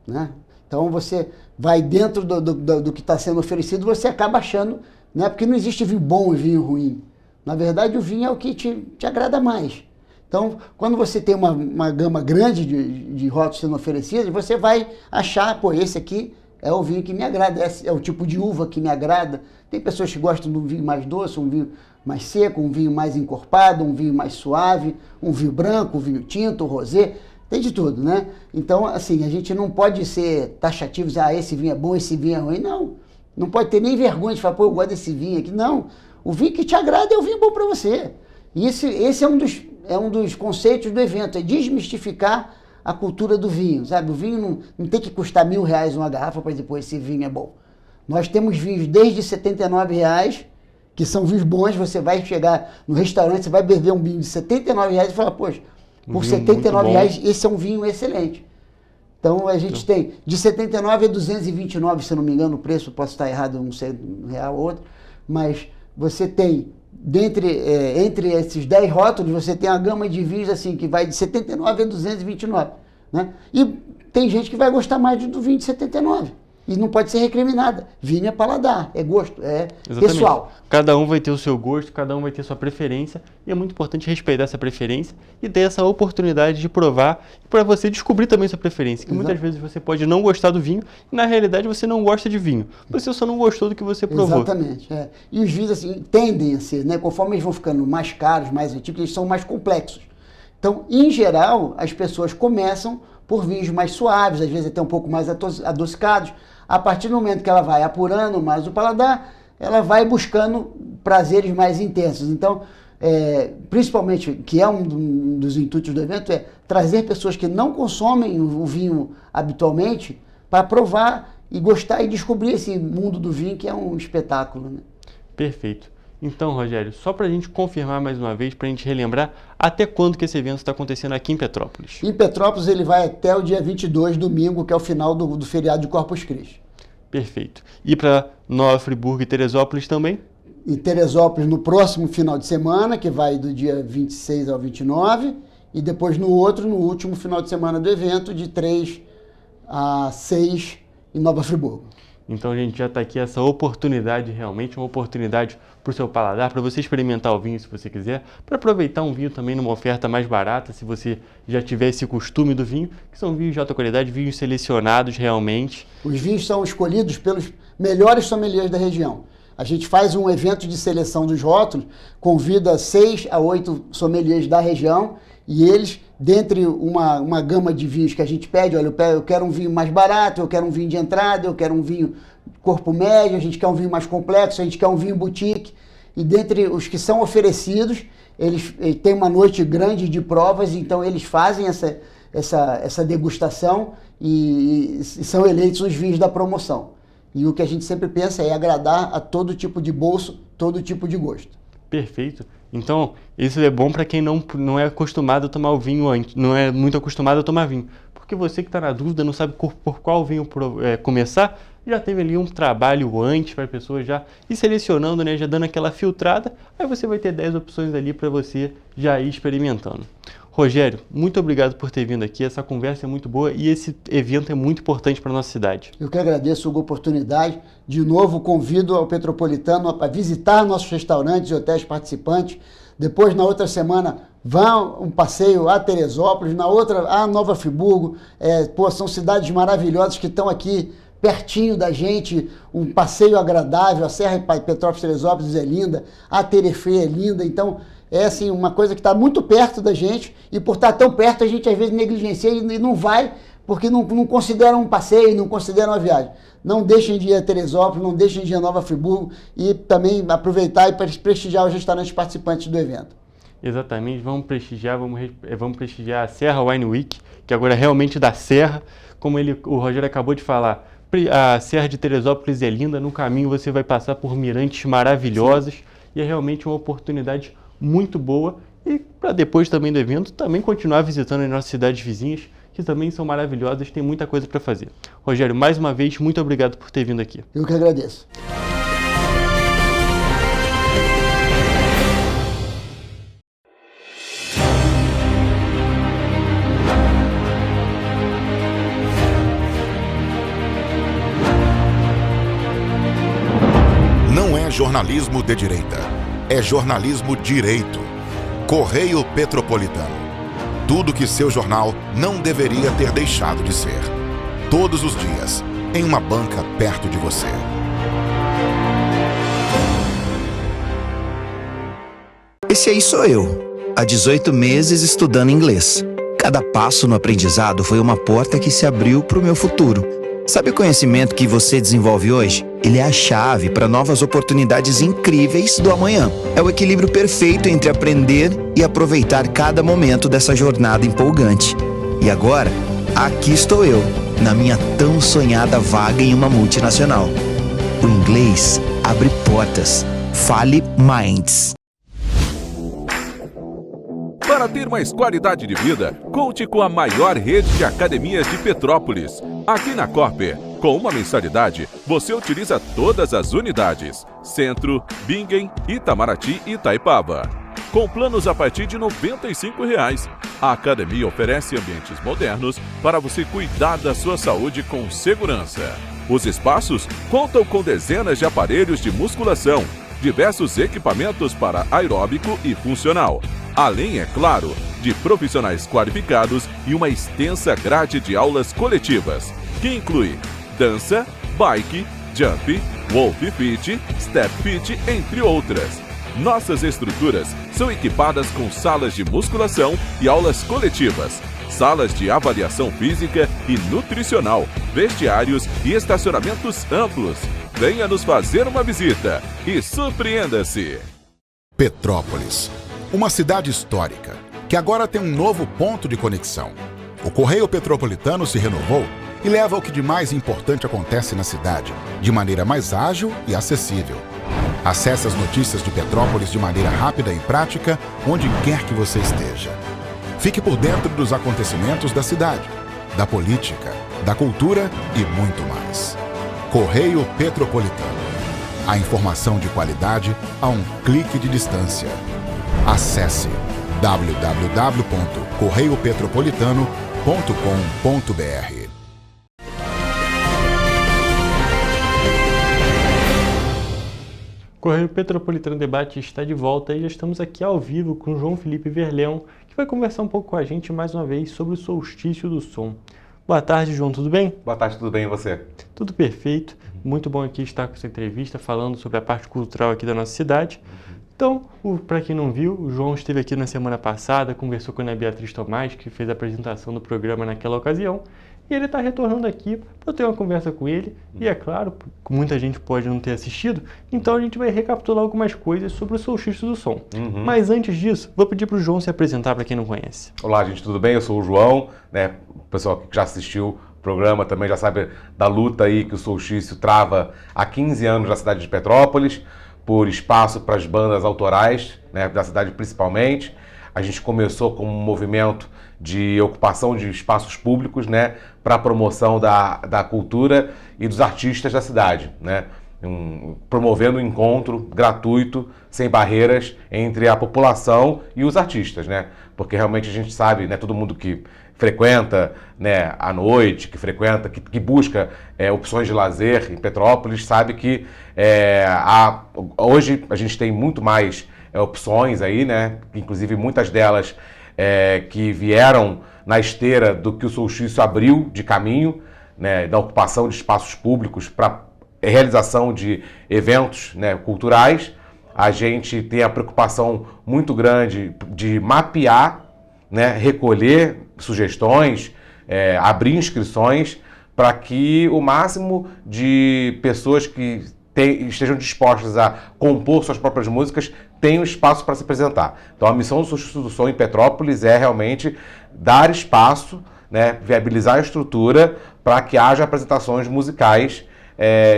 né? Então você vai dentro do que está sendo oferecido, você acaba achando, né? Porque não existe vinho bom e vinho ruim. Na verdade, o vinho é o que te agrada mais. Então, quando você tem uma gama grande de rótulos sendo oferecidos, você vai achar, pô, esse aqui é o vinho que me agrada, esse é o tipo de uva que me agrada. Tem pessoas que gostam de um vinho mais doce, um vinho mais seco, um vinho mais encorpado, um vinho mais suave, um vinho branco, um vinho tinto, um rosé. Tem de tudo, né? Então, assim, a gente não pode ser taxativo, dizer, esse vinho é bom, esse vinho é ruim. Não. Não pode ter nem vergonha de falar, pô, eu gosto desse vinho aqui. Não. O vinho que te agrada é o vinho bom para você. E esse é um dos conceitos do evento, é desmistificar a cultura do vinho, sabe? O vinho não tem que custar R$1.000 uma garrafa para dizer, pô, esse vinho é bom. Nós temos vinhos desde R$ 79,00, que são vinhos bons. Você vai chegar no restaurante, você vai beber um vinho de R$ 79,00 e falar, poxa, por R$ 79,00 esse é um vinho excelente. Então a gente tem de 79 a 229, se eu não me engano, o preço, posso estar errado, não sei, um real ou outro, mas você tem, entre esses 10 rótulos, você tem a gama de vinhos assim, que vai de 79 a 229, né? E tem gente que vai gostar mais do vinho de 79. E não pode ser recriminada. Vinho é paladar, é gosto, é pessoal. Cada um vai ter o seu gosto, cada um vai ter sua preferência, e é muito importante respeitar essa preferência e ter essa oportunidade de provar, para você descobrir também sua preferência, que muitas vezes você pode não gostar do vinho, e na realidade você não gosta de vinho, você só não gostou do que você provou. Exatamente. É. E os vinhos assim, tendem a ser, né, conforme eles vão ficando mais caros, mais antigos, eles são mais complexos. Então, em geral, as pessoas começam por vinhos mais suaves, às vezes até um pouco mais adocicados. A partir do momento que ela vai apurando mais o paladar, ela vai buscando prazeres mais intensos. Então, principalmente, que é um dos intuitos do evento, é trazer pessoas que não consomem o vinho habitualmente para provar e gostar e descobrir esse mundo do vinho, que é um espetáculo, né? Perfeito. Então, Rogério, só para a gente confirmar mais uma vez, para a gente relembrar, até quando que esse evento está acontecendo aqui em Petrópolis? Em Petrópolis ele vai até o dia 22, domingo, que é o final do feriado de Corpus Christi. Perfeito. E para Nova Friburgo e Teresópolis também? Em Teresópolis no próximo final de semana, que vai do dia 26 ao 29, e depois no último final de semana do evento, de 3 a 6 em Nova Friburgo. Então a gente já está aqui, essa oportunidade, realmente uma oportunidade para o seu paladar, para você experimentar o vinho se você quiser, para aproveitar um vinho também numa oferta mais barata, se você já tiver esse costume do vinho, que são vinhos de alta qualidade, vinhos selecionados realmente. Os vinhos são escolhidos pelos melhores sommeliers da região. A gente faz um evento de seleção dos rótulos, convida 6 a 8 sommeliers da região, e eles, dentre uma gama de vinhos que a gente pede, olha, eu quero um vinho mais barato, eu quero um vinho de entrada, eu quero um vinho corpo médio, a gente quer um vinho mais complexo, a gente quer um vinho boutique, e dentre os que são oferecidos, eles têm uma noite grande de provas, então eles fazem essa degustação e são eleitos os vinhos da promoção. E o que a gente sempre pensa é agradar a todo tipo de bolso, todo tipo de gosto. Perfeito. Então, isso é bom para quem não é acostumado a tomar o vinho antes, não é muito acostumado a tomar vinho. Porque você que está na dúvida, não sabe por qual vinho começar, já teve ali um trabalho antes para a pessoa já ir selecionando, né, já dando aquela filtrada, aí você vai ter 10 opções ali para você já ir experimentando. Rogério, muito obrigado por ter vindo aqui, essa conversa é muito boa e esse evento é muito importante para a nossa cidade. Eu que agradeço a oportunidade, de novo convido ao Petropolitano para visitar nossos restaurantes e hotéis participantes, depois na outra semana vá um passeio a Teresópolis, na outra a Nova Friburgo, são cidades maravilhosas que estão aqui pertinho da gente, um passeio agradável, a Serra Petrópolis, Teresópolis é linda, a Terefê é linda, então é assim, uma coisa que está muito perto da gente e por estar tão perto a gente às vezes negligencia e não vai porque não considera um passeio, não considera uma viagem. Não deixem de ir a Teresópolis, não deixem de ir a Nova Friburgo e também aproveitar e prestigiar os restaurantes participantes do evento. Exatamente, vamos prestigiar a Serra Wine Week, que agora é realmente da Serra, como o Rogério acabou de falar. A Serra de Teresópolis é linda, no caminho você vai passar por mirantes maravilhosos. Sim. E é realmente uma oportunidade muito boa e para depois também do evento, também continuar visitando as nossas cidades vizinhas, que também são maravilhosas, tem muita coisa para fazer. Rogério, mais uma vez, muito obrigado por ter vindo aqui. Eu que agradeço. Não é jornalismo de direita, é jornalismo direito. Correio Petropolitano. Tudo que seu jornal não deveria ter deixado de ser. Todos os dias, em uma banca perto de você. Esse aí sou eu, há 18 meses estudando inglês. Cada passo no aprendizado foi uma porta que se abriu para o meu futuro. Sabe o conhecimento que você desenvolve hoje? Ele é a chave para novas oportunidades incríveis do amanhã. É o equilíbrio perfeito entre aprender e aproveitar cada momento dessa jornada empolgante. E agora, aqui estou eu, na minha tão sonhada vaga em uma multinacional. O inglês abre portas. Fale Minds. Para ter mais qualidade de vida, conte com a maior rede de academias de Petrópolis. Aqui na Corper, com uma mensalidade, você utiliza todas as unidades: Centro, Bingen, Itamaraty e Itaipava. Com planos a partir de R$ 95,00. A academia oferece ambientes modernos para você cuidar da sua saúde com segurança. Os espaços contam com dezenas de aparelhos de musculação, diversos equipamentos para aeróbico e funcional, além, é claro, de profissionais qualificados e uma extensa grade de aulas coletivas, que inclui dança, bike, jump, wolf fit, step fit, entre outras. Nossas estruturas são equipadas com salas de musculação e aulas coletivas, salas de avaliação física e nutricional, vestiários e estacionamentos amplos. Venha nos fazer uma visita e surpreenda-se! Petrópolis, uma cidade histórica, que agora tem um novo ponto de conexão. O Correio Petropolitano se renovou e leva o que de mais importante acontece na cidade, de maneira mais ágil e acessível. Acesse as notícias de Petrópolis de maneira rápida e prática, onde quer que você esteja. Fique por dentro dos acontecimentos da cidade, da política, da cultura e muito mais. Correio Petropolitano. A informação de qualidade a um clique de distância. Acesse www.correiopetropolitano.com.br. Correio Petropolitano Debate está de volta e já estamos aqui ao vivo com o João Felipe Verleão, que vai conversar um pouco com a gente mais uma vez sobre o solstício do som. Boa tarde, João, tudo bem? Boa tarde, tudo bem e você? Tudo perfeito, muito bom aqui estar com essa entrevista falando sobre a parte cultural aqui da nossa cidade. Então, para quem não viu, o João esteve aqui na semana passada, conversou com a Ana Beatriz Tomás, que fez a apresentação do programa naquela ocasião, e ele está retornando aqui para eu ter uma conversa com ele, e é claro, muita gente pode não ter assistido, então a gente vai recapitular algumas coisas sobre o solstício do som. Mas antes disso, vou pedir para o João se apresentar para quem não conhece. Olá, gente, tudo bem? Eu sou o João, né? O pessoal que já assistiu o programa também já sabe da luta aí que o solstício trava há 15 anos na cidade de Petrópolis, por espaço para as bandas autorais, né, da cidade principalmente. A gente começou com um movimento de ocupação de espaços públicos, né, para a promoção da cultura e dos artistas da cidade, né, promovendo um encontro gratuito, sem barreiras, entre a população e os artistas, né, porque realmente a gente sabe, né, todo mundo que frequenta, né, à noite, que busca opções de lazer em Petrópolis, sabe que hoje a gente tem muito mais opções aí, né, inclusive muitas delas que vieram na esteira do que o solstício abriu de caminho, né, da ocupação de espaços públicos para realização de eventos, né, culturais. A gente tem a preocupação muito grande de mapear, né, recolher sugestões, abrir inscrições para que o máximo de pessoas que estejam dispostas a compor suas próprias músicas tenham espaço para se apresentar. Então a missão do Solstício do Som em Petrópolis é realmente dar espaço, né, viabilizar a estrutura para que haja apresentações musicais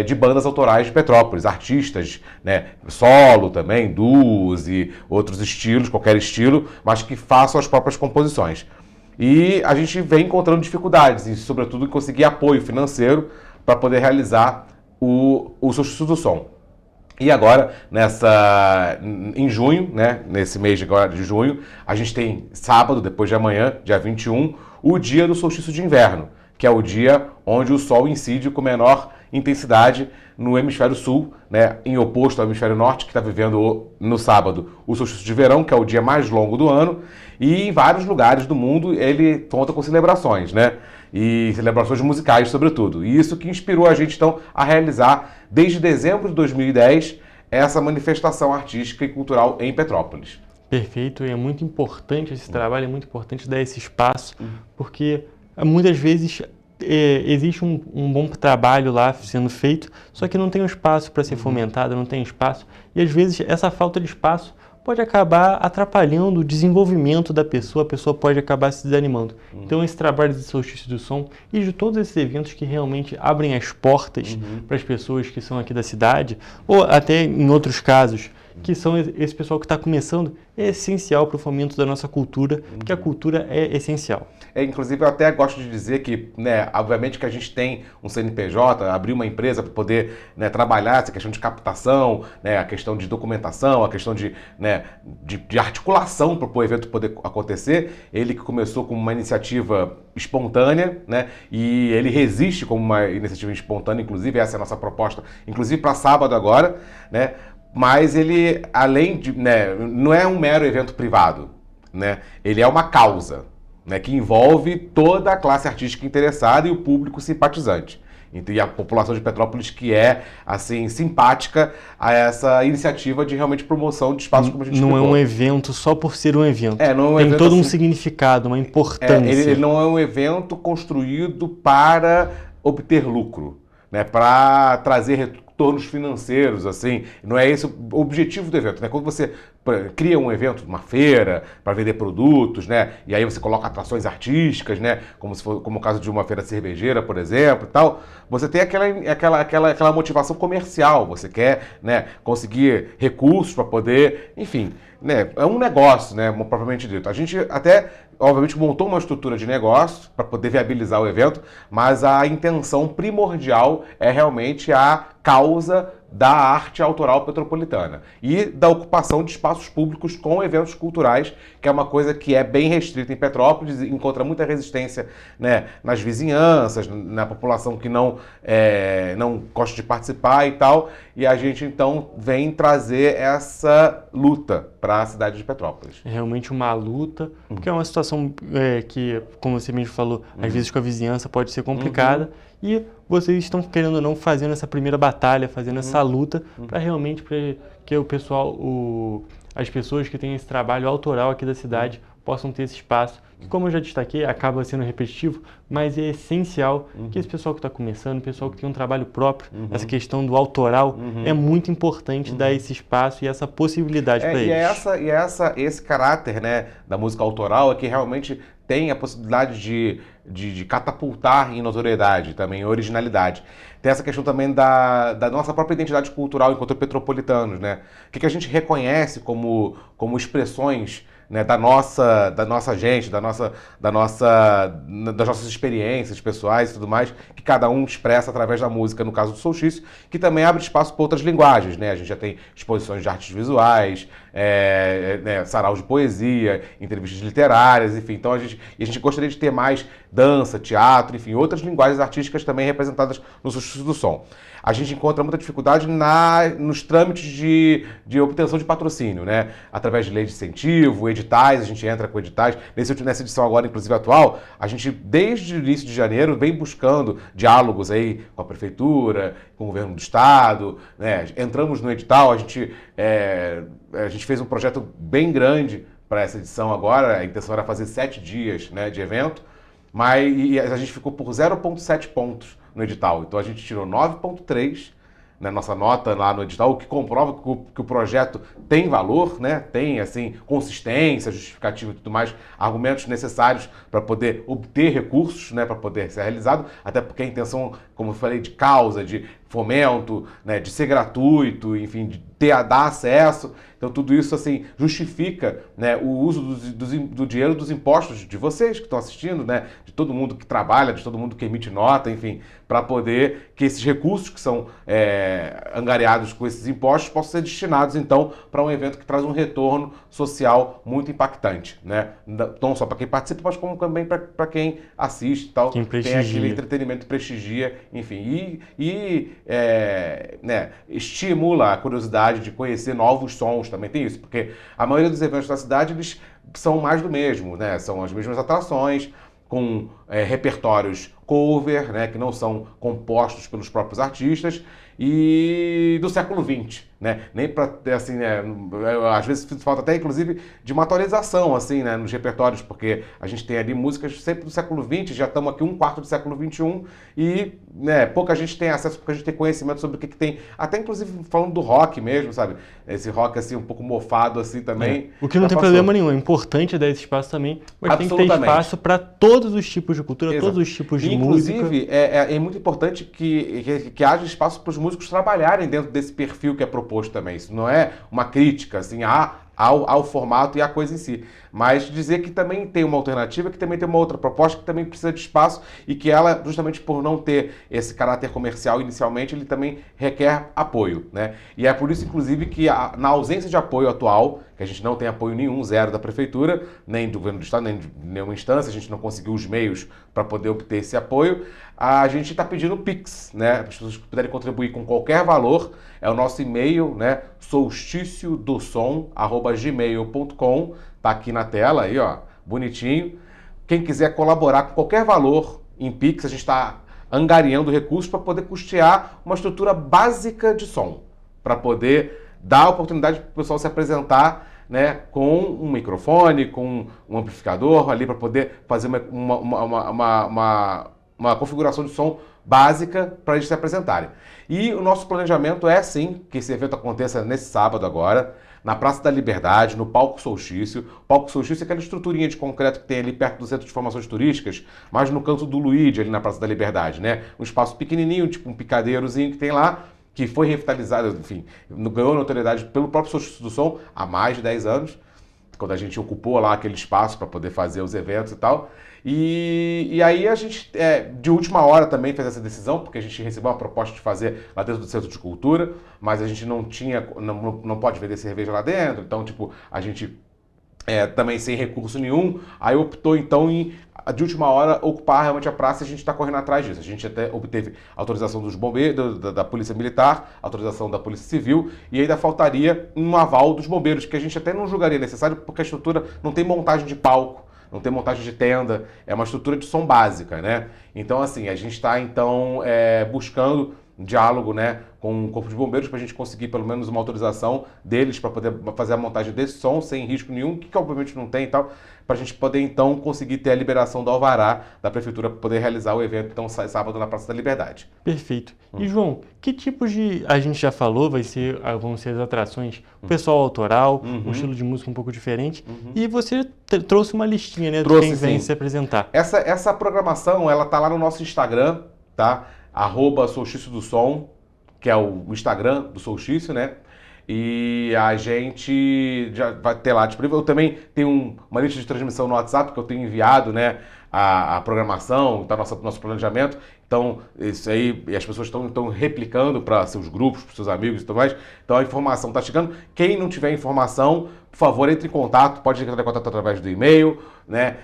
de bandas autorais de Petrópolis, artistas, né, solo também, duos e outros estilos, qualquer estilo, mas que façam as próprias composições. E a gente vem encontrando dificuldades, e sobretudo em conseguir apoio financeiro para poder realizar o Solstício do Som. E agora, em junho, né, nesse mês agora de junho, a gente tem sábado, depois de amanhã, dia 21, o dia do solstício de inverno, que é o dia onde o Sol incide com menor intensidade no hemisfério sul, né, em oposto ao hemisfério norte, que está vivendo no sábado o solstício de verão, que é o dia mais longo do ano, e em vários lugares do mundo ele conta com celebrações, né, e celebrações musicais, sobretudo. E isso que inspirou a gente, então, a realizar, desde dezembro de 2010, essa manifestação artística e cultural em Petrópolis. Perfeito, e é muito importante esse trabalho, é muito importante dar esse espaço, porque muitas vezes existe um bom trabalho lá sendo feito, só que não tem um espaço para ser fomentado, não tem espaço, e às vezes essa falta de espaço pode acabar atrapalhando o desenvolvimento da pessoa, a pessoa pode acabar se desanimando. Então esse trabalho de Solstício do Som e de todos esses eventos que realmente abrem as portas para as pessoas que são aqui da cidade, ou até em outros casos, que são esse pessoal que está começando, é essencial para o fomento da nossa cultura, porque a cultura é essencial. Inclusive, eu até gosto de dizer que, né, obviamente que a gente tem um CNPJ, abrir uma empresa para poder, né, trabalhar essa questão de captação, né, a questão de documentação, a questão de, né, de articulação para o evento poder acontecer. Ele que começou como uma iniciativa espontânea, né, e ele resiste como uma iniciativa espontânea, inclusive essa é a nossa proposta, inclusive para sábado agora, né, mas ele, além de, né, não é um mero evento privado, né, ele é uma causa, né, que envolve toda a classe artística interessada e o público simpatizante. E a população de Petrópolis que é, assim, simpática a essa iniciativa de realmente promoção de espaços como a gente não explicou. É um evento só por ser um evento. Não é um Tem evento todo um assim, significado, uma importância. Ele não é um evento construído para obter lucro, né, para trazer retornos financeiros, assim. Não é esse o objetivo do evento, né? Quando você cria um evento, uma feira, para vender produtos, né? E aí você coloca atrações artísticas, né? Como o caso de uma feira cervejeira, por exemplo, e tal. Você tem aquela motivação comercial. Você quer, né, conseguir recursos para poder, enfim, né? É um negócio, né? Propriamente dito. A gente até, obviamente, montou uma estrutura de negócio para poder viabilizar o evento, mas a intenção primordial é realmente a causa da arte autoral petropolitana e da ocupação de espaços públicos com eventos culturais, que é uma coisa que é bem restrita em Petrópolis, encontra muita resistência, né, nas vizinhanças, na população que não gosta de participar e tal, e a gente então vem trazer essa luta para a cidade de Petrópolis. É realmente uma luta, porque é uma situação que, como você mesmo falou, às vezes com a vizinhança pode ser complicada, e vocês estão, querendo ou não, fazendo essa primeira batalha, fazendo essa luta, para realmente que o pessoal, as pessoas que têm esse trabalho autoral aqui da cidade possam ter esse espaço, que, como eu já destaquei, acaba sendo repetitivo, mas é essencial que esse pessoal que está começando, o pessoal que tem um trabalho próprio, essa questão do autoral, é muito importante dar esse espaço e essa possibilidade para eles. Esse caráter, né, da música autoral é que realmente tem a possibilidade de catapultar em notoriedade, também em originalidade. Tem essa questão também da nossa própria identidade cultural enquanto petropolitanos, né? O que a gente reconhece como expressões, né, da nossa gente, das nossas experiências pessoais e tudo mais, que cada um expressa através da música, no caso do Solstício, que também abre espaço para outras linguagens, né? A gente já tem exposições de artes visuais, né, saraus de poesia, entrevistas literárias, enfim. Então a gente gostaria de ter mais dança, teatro, enfim, outras linguagens artísticas também representadas no Solstício do Som. A gente encontra muita dificuldade nos trâmites de obtenção de patrocínio, né? Através de lei de incentivo, editais, a gente entra com editais. Nessa edição agora, inclusive atual, a gente, desde o início de janeiro, vem buscando diálogos aí com a prefeitura, com o governo do estado, né? Entramos no edital, a gente fez um projeto bem grande para essa edição agora, a intenção era fazer 7 dias, né, de evento, mas a gente ficou por 0,7 pontos no edital. Então a gente tirou 9,3 na nossa nota lá no edital, o que comprova que o projeto tem valor, né? Tem, assim, consistência, justificativa e tudo mais, argumentos necessários para poder obter recursos, né, para poder ser realizado, até porque a intenção, como eu falei, de causa, de fomento, né, de ser gratuito, enfim, de dar acesso. Então tudo isso, assim, justifica, né, o uso do dinheiro dos impostos de vocês que estão assistindo, né, de todo mundo que trabalha, de todo mundo que emite nota, enfim, para poder que esses recursos que são angariados com esses impostos possam ser destinados, então, para um evento que traz um retorno social muito impactante, né? Não só para quem participa, mas como também para quem assiste e tal. Quem prestigia. Tem aquele entretenimento que prestigia, enfim, né, estimula a curiosidade de conhecer novos sons, também tem isso, porque a maioria dos eventos da cidade, eles são mais do mesmo, né? São as mesmas atrações, com repertórios cover, né, que não são compostos pelos próprios artistas, e do século XX, né? Nem para ter, assim, né? Às vezes falta até, inclusive, de uma atualização, assim, né? Nos repertórios, porque a gente tem ali músicas sempre do século XX, já estamos aqui um quarto do século XXI e, né? Pouca gente tem acesso, pouca gente tem conhecimento sobre o que tem. Até, inclusive, falando do rock mesmo, sabe? Esse rock, assim, um pouco mofado, assim, também. O que não tem problema nenhum, é importante dar esse espaço também, mas tem que ter espaço para todos os tipos de cultura, Exato. todos os tipos de Inclusive, música. é muito importante que haja espaço para os músicos trabalharem dentro desse perfil que é proposto também. Isso não é uma crítica assim, ao formato e à coisa em si, mas dizer que também tem uma alternativa, que também tem uma outra proposta, que também precisa de espaço e que ela, justamente por não ter esse caráter comercial inicialmente, ele também requer apoio, né? E é por isso, inclusive, que na ausência de apoio atual, que a gente não tem apoio nenhum, zero da Prefeitura, nem do governo do Estado, nem de nenhuma instância, a gente não conseguiu os meios para poder obter esse apoio, a gente está pedindo Pix, né? As pessoas que puderem contribuir com qualquer valor, é o nosso e-mail, né? solsticiodosom@gmail.com, tá aqui na tela, aí, ó, bonitinho. Quem quiser colaborar com qualquer valor em Pix, a gente está angariando recursos para poder custear uma estrutura básica de som, para poder dar a oportunidade para o pessoal se apresentar, né, com um microfone, com um amplificador ali para poder fazer uma configuração de som básica para eles se apresentarem. E o nosso planejamento é, sim, que esse evento aconteça nesse sábado agora, na Praça da Liberdade, no Palco Solstício. O Palco Solstício é aquela estruturinha de concreto que tem ali perto do Centro de Informações Turísticas, mas no canto do Luigi, ali na Praça da Liberdade, né? Um espaço pequenininho, tipo um picadeirozinho que tem lá, que foi revitalizado, enfim, ganhou notoriedade pelo próprio Solstício do Som há mais de 10 anos, quando a gente ocupou lá aquele espaço para poder fazer os eventos e tal. E aí a gente, de última hora também fez essa decisão, porque a gente recebeu uma proposta de fazer lá dentro do Centro de Cultura, mas a gente não pode vender cerveja lá dentro, então, tipo, a gente também sem recurso nenhum, aí optou então em, de última hora, ocupar realmente a praça e a gente está correndo atrás disso. A gente até obteve autorização dos bombeiros, da Polícia Militar, autorização da Polícia Civil e ainda faltaria um aval dos bombeiros, que a gente até não julgaria necessário porque a estrutura não tem montagem de palco, não tem montagem de tenda, é uma estrutura de som básica, né? Então, assim, a gente está, então, buscando diálogo, né, com o Corpo de Bombeiros para a gente conseguir pelo menos uma autorização deles para poder fazer a montagem desse som sem risco nenhum, que obviamente não tem e tal, para a gente poder, então, conseguir ter a liberação do alvará da Prefeitura para poder realizar o evento, então, sábado na Praça da Liberdade. Perfeito. E, João, que tipos de... A gente já falou, vão ser as atrações, o pessoal autoral, um estilo de música um pouco diferente, e você trouxe uma listinha, né, de quem vem se apresentar. Essa programação, ela tá lá no nosso Instagram, tá? @Solstício do Som, que é o Instagram do Solstício, né? E a gente já vai ter lá disponível. Eu também tenho uma lista de transmissão no WhatsApp que eu tenho enviado, né? A programação, tá, nosso planejamento. Então, isso aí, e as pessoas estão replicando para seus grupos, para seus amigos e tudo mais. Então, a informação está chegando. Quem não tiver informação, por favor, entre em contato. Pode entrar em contato através do e-mail, né?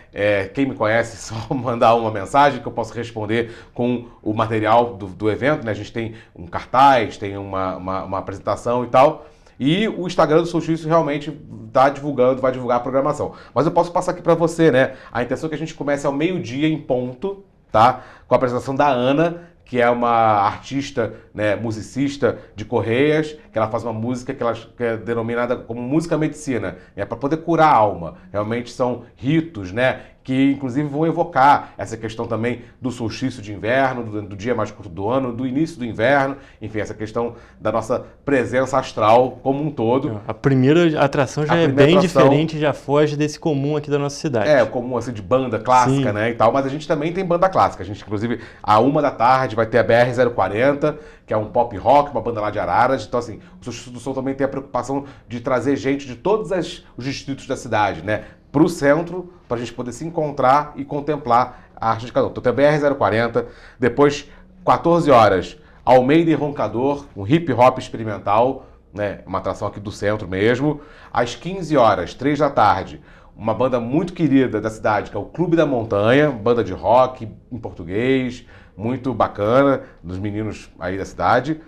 Quem me conhece, só mandar uma mensagem que eu posso responder com o material do evento, né? A gente tem um cartaz, tem uma apresentação e tal. E o Instagram do Solstício realmente vai divulgar a programação. Mas eu posso passar aqui para você, né? A intenção é que a gente comece ao meio-dia em ponto, tá? Com a apresentação da Ana, que é uma artista, né, musicista de Correias, que ela faz uma música que é denominada como música medicina, né, para poder curar a alma. Realmente são ritos, né, que inclusive vão evocar essa questão também do solstício de inverno, do dia mais curto do ano, do início do inverno, enfim, essa questão da nossa presença astral como um todo. A primeira atração já é bem diferente, já foge desse comum aqui da nossa cidade. O comum assim de banda clássica, Sim. né, e tal, mas a gente também tem banda clássica. A gente, inclusive, à 13h vai ter a BR-040, que é um pop rock, uma banda lá de Araras. Então, assim, o Solstício do Som também tem a preocupação de trazer gente de todos os distritos da cidade, né, para o centro, para a gente poder se encontrar e contemplar a arte de cada um. Então tem a BR-040, depois, 14 horas, Almeida e Roncador, um hip hop experimental, né, uma atração aqui do centro mesmo. Às 15 horas, 3 da tarde, uma banda muito querida da cidade, que é o Clube da Montanha, banda de rock em português, muito bacana, dos meninos aí da cidade.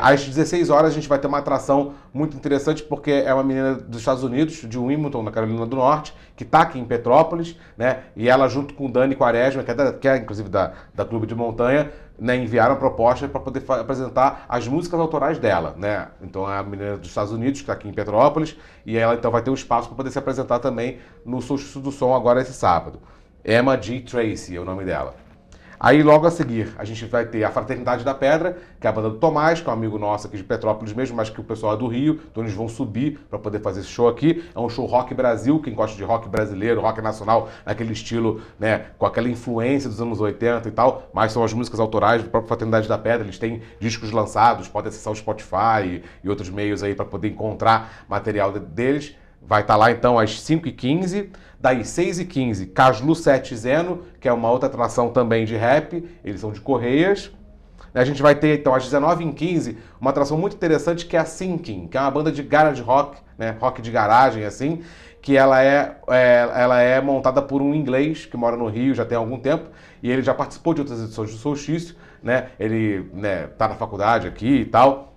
Às 16 horas a gente vai ter uma atração muito interessante, porque é uma menina dos Estados Unidos, de Wilmington, na Carolina do Norte, que está aqui em Petrópolis, né? E ela, junto com Dani Quaresma, que é inclusive da Clube de Montanha, né, enviaram a proposta para poder apresentar as músicas autorais dela, né? Então é a menina dos Estados Unidos, que está aqui em Petrópolis, e ela então vai ter um espaço para poder se apresentar também no Solstício do Som agora esse sábado. Emma G. Tracy é o nome dela. Aí, logo a seguir, a gente vai ter a Fraternidade da Pedra, que é a banda do Tomás, que é um amigo nosso aqui de Petrópolis mesmo, mas que o pessoal é do Rio, então eles vão subir para poder fazer esse show aqui. É um show rock Brasil, quem gosta de rock brasileiro, rock nacional, naquele estilo, né, com aquela influência dos anos 80 e tal, mas são as músicas autorais do próprio Fraternidade da Pedra. Eles têm discos lançados, podem acessar o Spotify e outros meios aí para poder encontrar material deles. Vai estar lá então às 5h15, daí 6h15, Caslu 7 Zeno, que é uma outra atração também de rap, eles são de Correias. A gente vai ter então às 19h15 uma atração muito interessante que é a Sinking, que é uma banda de garage rock, né, rock de garagem assim, que ela é montada por um inglês que mora no Rio já tem algum tempo, e ele já participou de outras edições do Solstício, né, ele tá na faculdade aqui e tal,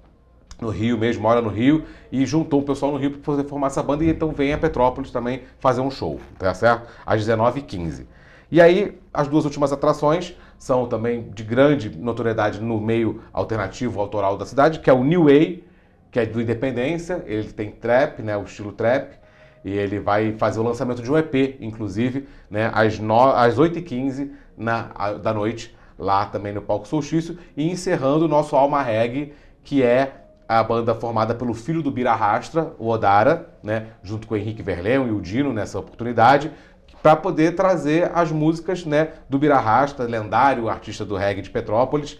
no Rio mesmo, mora no Rio, e juntou o pessoal no Rio para poder formar essa banda, e então vem a Petrópolis também fazer um show, tá certo? Às 19h15. E aí, as duas últimas atrações são também de grande notoriedade no meio alternativo autoral da cidade, que é o New Way, que é do Independência, ele tem trap, né, o estilo trap, e ele vai fazer o lançamento de um EP, inclusive, né, às 8h15 da noite, lá também no Palco Solstício, e encerrando o nosso Alma Reggae, que é a banda formada pelo filho do Bira Rastra, o Odara, né, junto com o Henrique Verleão e o Dino nessa oportunidade, para poder trazer as músicas, né, do Bira Rastra, lendário artista do reggae de Petrópolis,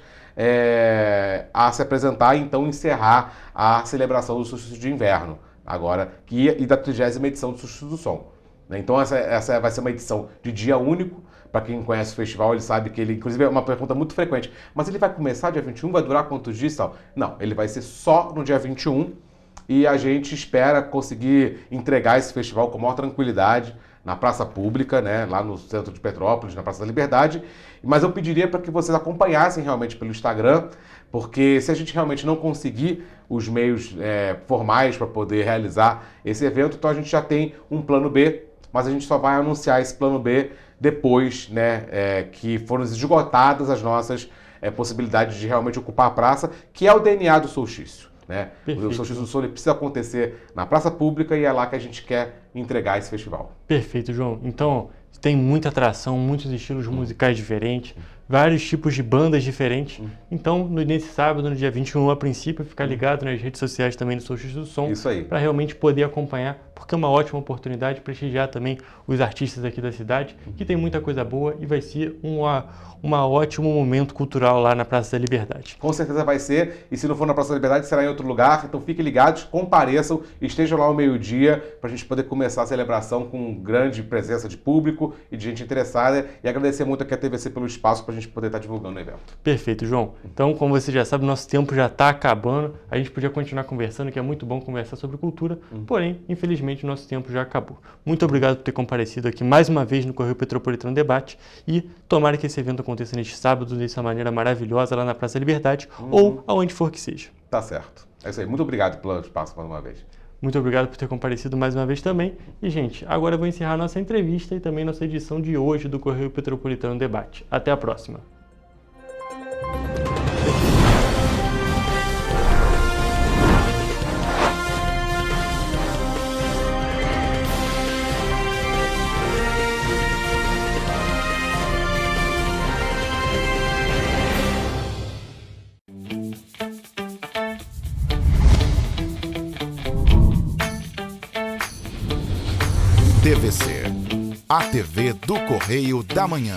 a se apresentar e então encerrar a celebração do Solstício de Inverno, agora, e da 30ª edição do Solstício do Som. Então essa vai ser uma edição de dia único. Para quem conhece o festival, ele sabe que ele, inclusive é uma pergunta muito frequente, mas ele vai começar dia 21, vai durar quantos dias e tal? Não, ele vai ser só no dia 21 e a gente espera conseguir entregar esse festival com maior tranquilidade na praça pública, né, lá no centro de Petrópolis, na Praça da Liberdade, mas eu pediria para que vocês acompanhassem realmente pelo Instagram, porque se a gente realmente não conseguir os meios formais para poder realizar esse evento, então a gente já tem um plano B, mas a gente só vai anunciar esse plano B depois, né, que foram esgotadas as nossas possibilidades de realmente ocupar a praça, que é o DNA do Solstício, né? O Solstício do Som precisa acontecer na praça pública e é lá que a gente quer entregar esse festival. Perfeito, João. Então, tem muita atração, muitos estilos musicais diferentes, vários tipos de bandas diferentes. Então, nesse sábado, no dia 21, a princípio, ficar ligado nas redes sociais também do Solstício do Som, para realmente poder acompanhar, porque é uma ótima oportunidade de prestigiar também os artistas aqui da cidade, que tem muita coisa boa e vai ser um ótimo momento cultural lá na Praça da Liberdade. Com certeza vai ser, e se não for na Praça da Liberdade, será em outro lugar, então fiquem ligados, compareçam, estejam lá ao meio-dia, para a gente poder começar a celebração com grande presença de público e de gente interessada, e agradecer muito aqui a TVC pelo espaço para a gente poder estar divulgando o evento. Perfeito, João. Então, como você já sabe, nosso tempo já está acabando, a gente podia continuar conversando, que é muito bom conversar sobre cultura, porém, infelizmente, nosso tempo já acabou. Muito obrigado por ter comparecido aqui mais uma vez no Correio Petropolitano Debate, e tomara que esse evento aconteça neste sábado, dessa maneira maravilhosa, lá na Praça da Liberdade, ou aonde for que seja. Tá certo. É isso aí. Muito obrigado pelo espaço mais uma vez. Muito obrigado por ter comparecido mais uma vez também. E, gente, agora eu vou encerrar nossa entrevista e também nossa edição de hoje do Correio Petropolitano Debate. Até a próxima. TVC, a TV do Correio da Manhã.